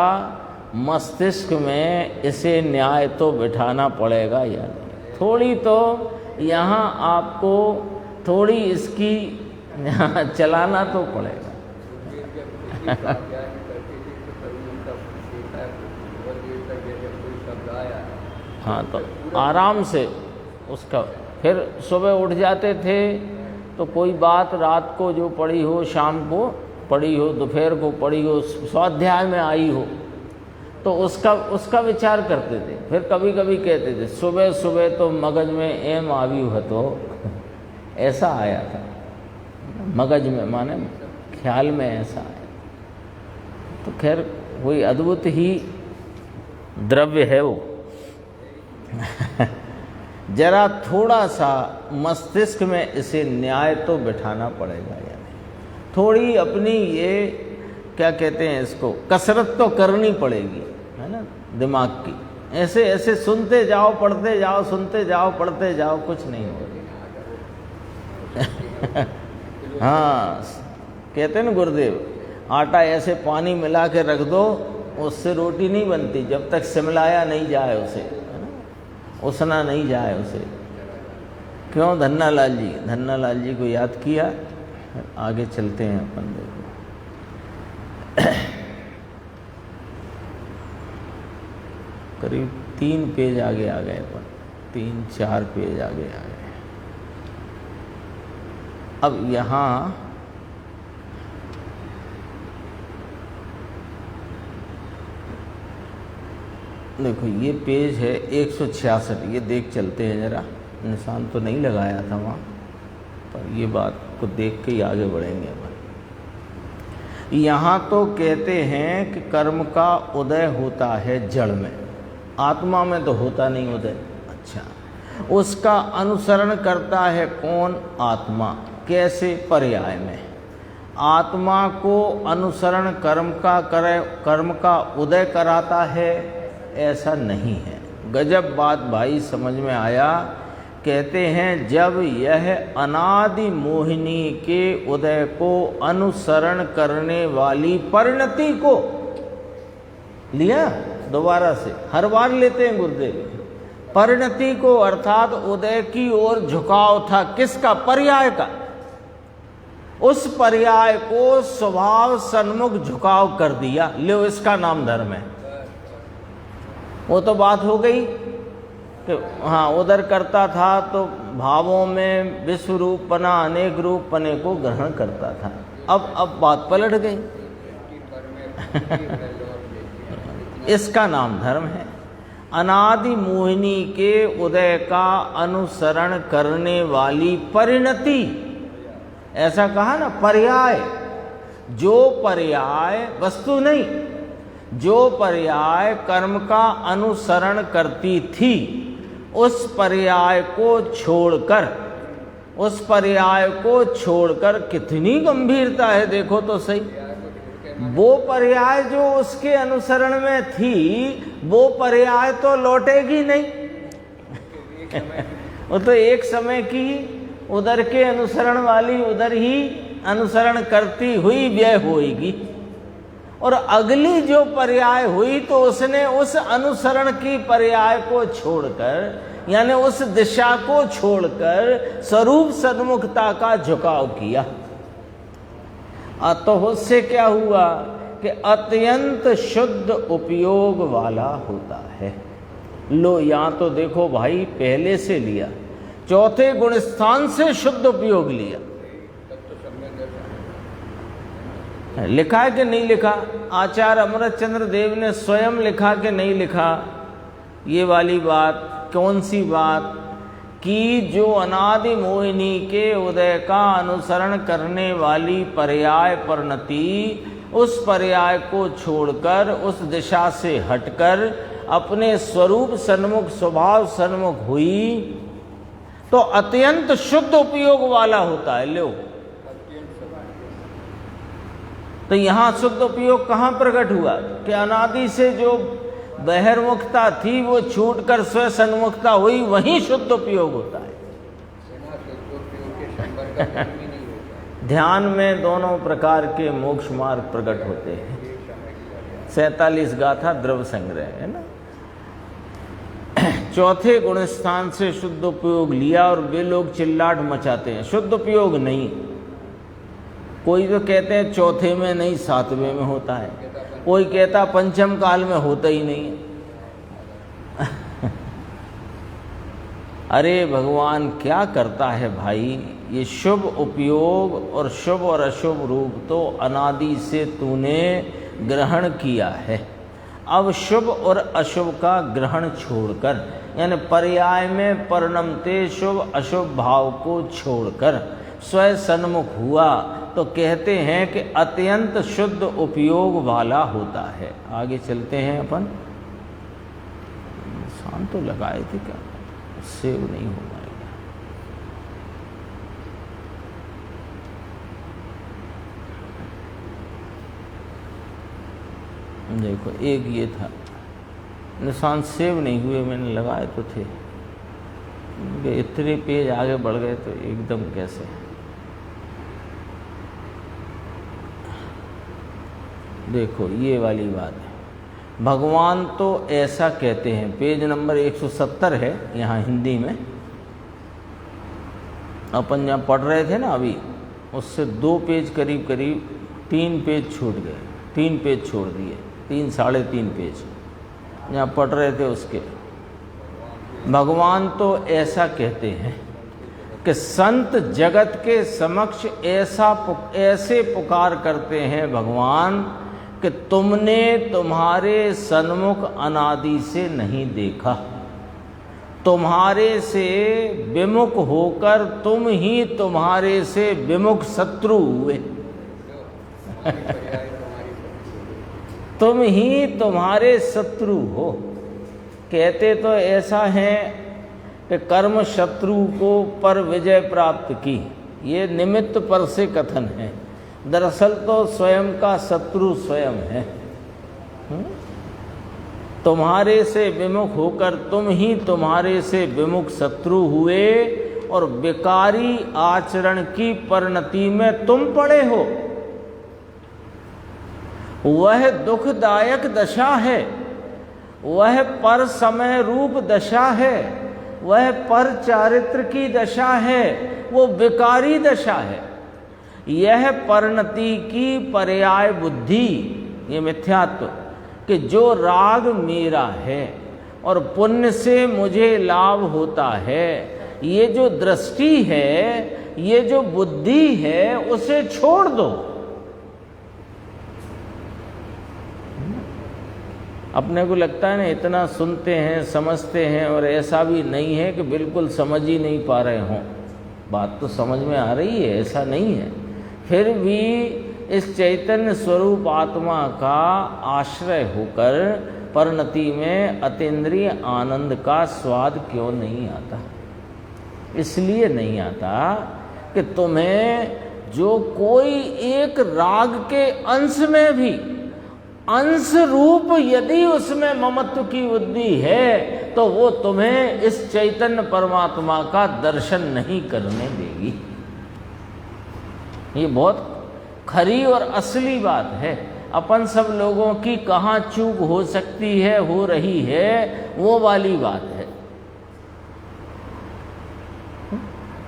मस्तिष्क में इसे न्याय तो बिठाना पड़ेगा या नहीं? थोड़ी तो यहाँ आपको थोड़ी इसकी चलाना तो पड़ेगा। हाँ, तो आराम से उसका, फिर सुबह उठ जाते थे तो कोई बात रात को जो पढ़ी हो, शाम को पढ़ी हो, दोपहर को पढ़ी हो, स्वाध्याय में आई हो, तो उसका विचार करते थे। फिर कभी कभी कहते थे सुबह सुबह तो मगज में एम आवी हो, तो ऐसा आया था मगज में, माने ख्याल में ऐसा आया। तो खैर कोई अद्भुत ही द्रव्य है वो। जरा थोड़ा सा मस्तिष्क में इसे न्याय तो बिठाना पड़ेगा, यानी थोड़ी अपनी ये क्या कहते हैं इसको, कसरत तो करनी पड़ेगी, है ना, दिमाग की। ऐसे ऐसे सुनते जाओ, पढ़ते जाओ, सुनते जाओ, पढ़ते जाओ, कुछ नहीं होगा। हाँ, कहते हैं ना गुरुदेव, आटा ऐसे पानी मिला के रख दो, उससे रोटी नहीं बनती जब तक सिमलाया नहीं जाए उसे, है ना, उसना नहीं जाए उसे। क्यों? धन्नालाल जी, धन्नालाल जी को याद किया। आगे चलते हैं अपन, देखो करीब 3 पेज आगे आ गए अपन, 3-4 पेज आगे आ गए। अब यहाँ देखो, ये पेज है 166, ये देख चलते हैं जरा, निशान तो नहीं लगाया था वहाँ, पर ये बात को देख के ही आगे बढ़ेंगे अपन। यहाँ तो कहते हैं कि कर्म का उदय होता है जड़ में, आत्मा में तो होता नहीं उदय। अच्छा, उसका अनुसरण करता है कौन? आत्मा। कैसे? पर्याय में। आत्मा को अनुसरण कर्म का उदय कराता है, ऐसा नहीं है। गजब बात भाई, समझ में आया। कहते हैं जब यह अनादि मोहिनी के उदय को अनुसरण करने वाली परिणति को लिया, दोबारा से हर बार लेते हैं गुरुदेव, परिणति को अर्थात उदय की ओर झुकाव था, किसका? पर्याय का। उस पर्याय को स्वभाव सन्मुख झुकाव कर दिया, लो इसका नाम धर्म है। वो तो बात हो गई कि हाँ उदर करता था तो भावों में विश्व रूप पना, अनेक रूप पने को ग्रहण करता था। अब बात पलट गई। इसका नाम धर्म है। अनादि मोहिनी के उदय का अनुसरण करने वाली परिणति, ऐसा कहा ना, पर्याय। जो पर्याय, वस्तु नहीं, जो पर्याय कर्म का अनुसरण करती थी, उस पर्याय को छोड़कर कितनी गंभीरता है, देखो तो सही। वो पर्याय जो उसके अनुसरण में थी, वो पर्याय तो लौटेगी नहीं। वो तो एक समय की उधर के अनुसरण वाली उधर ही अनुसरण करती हुई व्यय होएगी, और अगली जो पर्याय हुई तो उसने उस अनुसरण की पर्याय को छोड़कर, यानी उस दिशा को छोड़कर स्वरूप सन्मुखता का झुकाव किया। तो उससे क्या हुआ कि अत्यंत शुद्ध उपयोग वाला होता है। लो यहाँ तो देखो भाई, पहले से लिया, चौथे गुण स्थान से शुद्ध उपयोग लिया। लिखा है कि नहीं लिखा? आचार्य अमृतचंद्र देव ने स्वयं लिखा कि नहीं लिखा? ये वाली बात, कौन सी बात? कि जो अनादि मोहिनी के उदय का अनुसरण करने वाली पर्याय परिणति, उस पर्याय को छोड़कर, उस दिशा से हटकर अपने स्वरूप सन्मुख, स्वभाव सन्मुख हुई, तो अत्यंत शुद्ध उपयोग वाला होता है। लो, तो यहाँ शुद्ध उपयोग कहाँ प्रकट हुआ? कि अनादि से जो बहिर्मुखता थी वो छूटकर स्व सन्मुखता हुई, वहीं शुद्ध उपयोग होता है। ध्यान में दोनों प्रकार के मोक्ष मार्ग प्रकट होते हैं। 47 गाथा द्रव्य संग्रह है ना। चौथे गुण स्थान से शुद्ध उपयोग लिया, और वे लोग चिल्लाट मचाते हैं शुद्ध उपयोग नहीं। कोई तो कहते हैं चौथे में नहीं, 7वें में होता है। कोई कहता पंचम काल में होता ही नहीं है। अरे भगवान क्या करता है भाई, ये शुभ उपयोग और शुभ और अशुभ रूप तो अनादि से तूने ग्रहण किया है। अब शुभ और अशुभ का ग्रहण छोड़कर, यानी पर्याय में परिणमते शुभ अशुभ भाव को छोड़कर स्वयं सन्मुख हुआ, तो कहते हैं कि अत्यंत शुद्ध उपयोग वाला होता है। आगे चलते हैं अपन। शांत तो लगाए थे क्या? सेव नहीं हो पाएगा। देखो एक ये था, निशान सेव नहीं हुए, मैंने लगाए तो थे, इतने पेज आगे बढ़ गए तो एकदम कैसे। देखो ये वाली बात है। भगवान तो ऐसा कहते हैं, पेज नंबर 170 है यहाँ हिंदी में। अपन जहाँ पढ़ रहे थे ना अभी, उससे 2 पेज करीब 3 पेज छूट गए, 3 पेज छोड़ दिए, 3 साढ़े 3 पेज जहाँ पढ़ रहे थे उसके। भगवान तो ऐसा कहते हैं कि संत जगत के समक्ष ऐसे पुकार करते हैं भगवान कि तुमने तुम्हारे सन्मुख अनादि से नहीं देखा, तुम्हारे से विमुख होकर तुम ही तुम्हारे से विमुख शत्रु हुए। तुम ही तुम्हारे शत्रु हो। कहते तो ऐसा है कि कर्म शत्रु को पर विजय प्राप्त की, ये निमित्त पर से कथन है। दरअसल तो स्वयं का शत्रु स्वयं है। तुम्हारे से विमुख होकर तुम ही तुम्हारे से विमुख शत्रु हुए और विकारी आचरण की परिणति में तुम पड़े हो। वह दुखदायक दशा है, वह पर समय रूप दशा है, वह पर चारित्र की दशा है, वो विकारी दशा है। यह परिणति की पर्याय बुद्धि, ये मिथ्यात्व कि जो राग मेरा है और पुण्य से मुझे लाभ होता है, ये जो दृष्टि है, ये जो बुद्धि है, उसे छोड़ दो। अपने को लगता है ना इतना सुनते हैं समझते हैं, और ऐसा भी नहीं है कि बिल्कुल समझ ही नहीं पा रहे हों। बात तो समझ में आ रही है, ऐसा नहीं है। फिर भी इस चैतन्य स्वरूप आत्मा का आश्रय होकर परिणति में अतीन्द्रिय आनंद का स्वाद क्यों नहीं आता? इसलिए नहीं आता कि तुम्हें जो कोई एक राग के अंश में भी अंश रूप यदि उसमें ममत्व की बुद्धि है, तो वो तुम्हें इस चैतन्य परमात्मा का दर्शन नहीं करने देगी। ये बहुत खरी और असली बात है। अपन सब लोगों की कहाँ चूक हो सकती है, हो रही है, वो वाली बात है।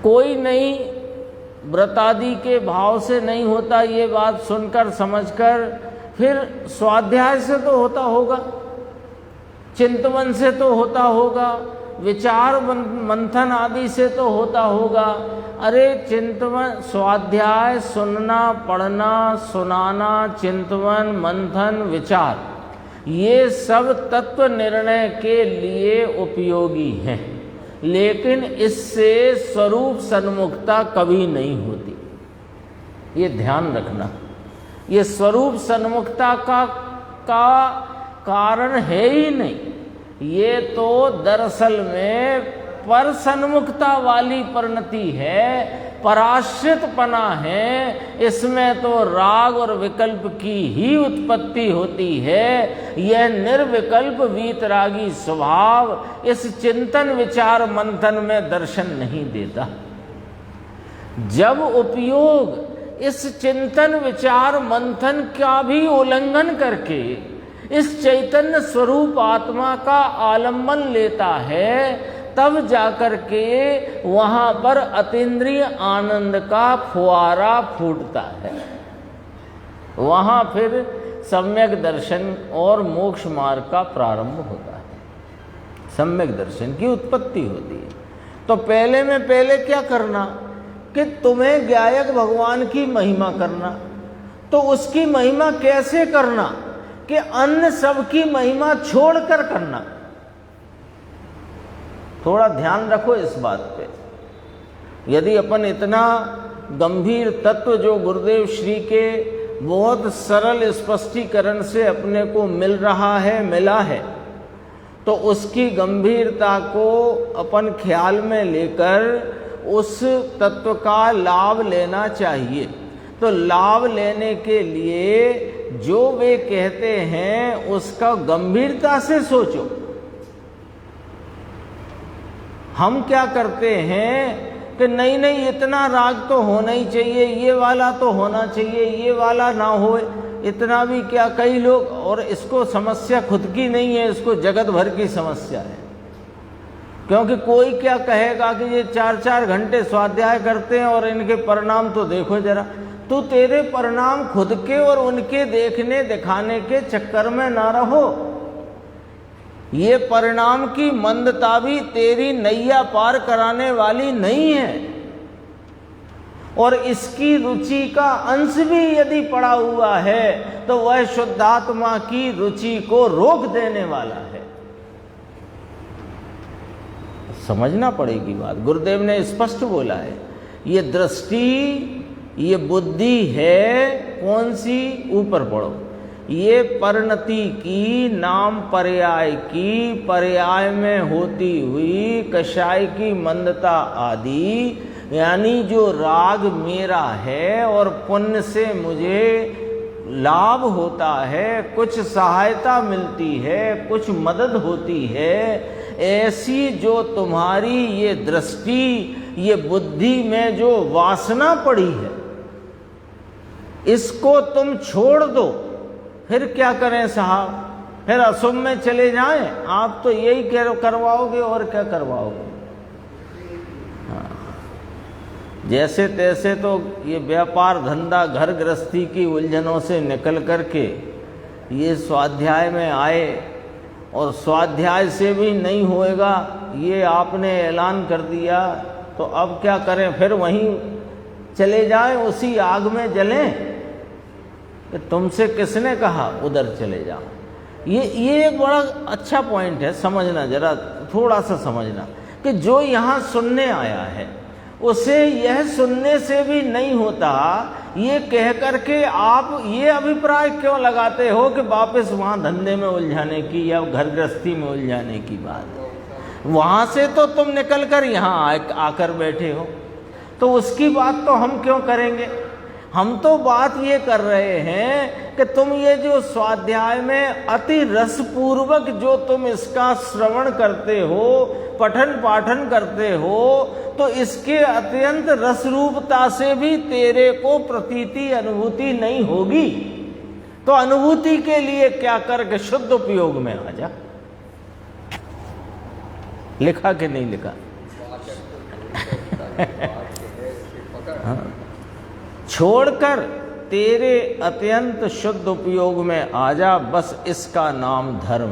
कोई नहीं व्रतादि के भाव से नहीं होता, ये बात सुनकर समझकर, फिर स्वाध्याय से तो होता होगा, चिंतन से तो होता होगा, विचार मंथन आदि से तो होता होगा। अरे चिंतन, स्वाध्याय, सुनना, पढ़ना, सुनाना, चिंतन, मंथन, विचार, ये सब तत्व निर्णय के लिए उपयोगी हैं, लेकिन इससे स्वरूप सन्मुखता कभी नहीं होती। ये ध्यान रखना। ये स्वरूप सन्मुखता का कारण है ही नहीं। ये तो दरअसल में पर सन्मुखता वाली परिणति है, पराश्रितपना है। इसमें तो राग और विकल्प की ही उत्पत्ति होती है। यह निर्विकल्प वीतरागी स्वभाव इस चिंतन विचार मंथन में दर्शन नहीं देता। जब उपयोग इस चिंतन विचार मंथन का भी उल्लंघन करके इस चैतन्य स्वरूप आत्मा का आलम्बन लेता है, तब जाकर के वहाँ पर अतीन्द्रिय आनंद का फुआरा फूटता है। वहाँ फिर सम्यक दर्शन और मोक्ष मार्ग का प्रारंभ होता है। सम्यक दर्शन की उत्पत्ति होती है। तो पहले में पहले क्या करना कि तुम्हें गायक भगवान की महिमा करना। तो उसकी महिमा कैसे करना कि अन्य सब की महिमा छोड़कर करना। थोड़ा ध्यान रखो इस बात पे। यदि अपन इतना गंभीर तत्व जो गुरुदेव श्री के बहुत सरल स्पष्टीकरण से अपने को मिल रहा है, मिला है, तो उसकी गंभीरता को अपन ख्याल में लेकर उस तत्व का लाभ लेना चाहिए। तो लाभ लेने के लिए जो वे कहते हैं उसका गंभीरता से सोचो। हम क्या करते हैं कि नहीं नहीं इतना राग तो होना ही चाहिए, ये वाला तो होना चाहिए, ये वाला ना हो, इतना भी क्या। कई लोग, और इसको समस्या खुद की नहीं है, इसको जगत भर की समस्या है। क्योंकि कोई क्या कहेगा कि ये 4-4 घंटे स्वाध्याय करते हैं और इनके परिणाम तो देखो जरा। तो तेरे परिणाम खुद के और उनके देखने दिखाने के चक्कर में ना रहो। ये परिणाम की मंदता भी तेरी नैया पार कराने वाली नहीं है, और इसकी रुचि का अंश भी यदि पड़ा हुआ है तो वह शुद्धात्मा की रुचि को रोक देने वाला है। समझना पड़ेगी बात। गुरुदेव ने स्पष्ट बोला है, ये दृष्टि, ये बुद्धि है कौन सी, ऊपर पढ़ो, ये परिणति की, नाम पर्याय की, पर्याय में होती हुई कषाय की मंदता आदि, यानी जो राग मेरा है और पुण्य से मुझे लाभ होता है, कुछ सहायता मिलती है, कुछ मदद होती है, ऐसी जो तुम्हारी ये दृष्टि, ये बुद्धि में जो वासना पड़ी है, इसको तुम छोड़ दो। फिर क्या करें साहब, फिर अशुभ में चले जाएं? आप तो यही करवाओगे और क्या करवाओगे। हाँ। जैसे तैसे तो ये व्यापार धंधा घर गृहस्थी की उलझनों से निकल करके ये स्वाध्याय में आए, और स्वाध्याय से भी नहीं होएगा ये आपने ऐलान कर दिया, तो अब क्या करें, फिर वहीं चले जाएं, उसी आग में जलें? कि तुमसे किसने कहा उधर चले जाओ। ये एक बड़ा अच्छा पॉइंट है, समझना, जरा थोड़ा सा समझना कि जो यहाँ सुनने आया है उसे यह सुनने से भी नहीं होता, ये कह करके आप ये अभिप्राय क्यों लगाते हो कि वापस वहाँ धंधे में उलझाने की या घर गृहस्थी में उलझाने की बात। वहाँ से तो तुम निकल कर यहाँ आकर बैठे हो, तो उसकी बात तो हम क्यों करेंगे। हम तो बात ये कर रहे हैं कि तुम ये जो स्वाध्याय में अति रसपूर्वक जो तुम इसका श्रवण करते हो, पठन पाठन करते हो, तो इसके अत्यंत रसरूपता से भी तेरे को प्रतीति अनुभूति नहीं होगी। तो अनुभूति के लिए क्या करके शुद्ध उपयोग में आ जा। लिखा कि नहीं लिखा? हाँ। छोड़कर तेरे अत्यंत शुद्ध उपयोग में आ जा, बस इसका नाम धर्म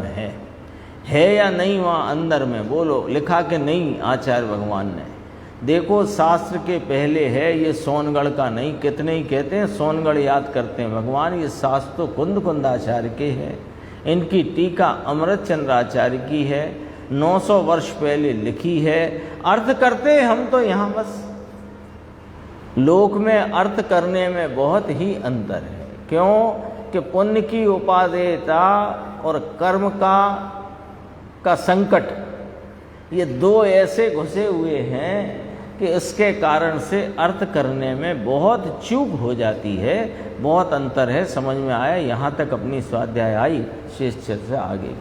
है या नहीं? वहाँ अंदर में बोलो, लिखा कि नहीं आचार्य भगवान ने? देखो शास्त्र के पहले है, ये सोनगढ़ का नहीं। कितने ही कहते हैं सोनगढ़ याद करते हैं भगवान, ये शास्त्र तो कुंद कुंदाचार्य के है। इनकी टीका अमृत चंद्राचार्य की है, 900 वर्ष पहले लिखी है। अर्थ करते हम तो यहाँ बस। लोक में अर्थ करने में बहुत ही अंतर है। क्यों कि पुण्य की उपादेयता और कर्म का संकट, ये दो ऐसे घुसे हुए हैं कि इसके कारण से अर्थ करने में बहुत चूक हो जाती है, बहुत अंतर है। समझ में आया? यहाँ तक अपनी स्वाध्याय आई, शेष चर्चा आगे।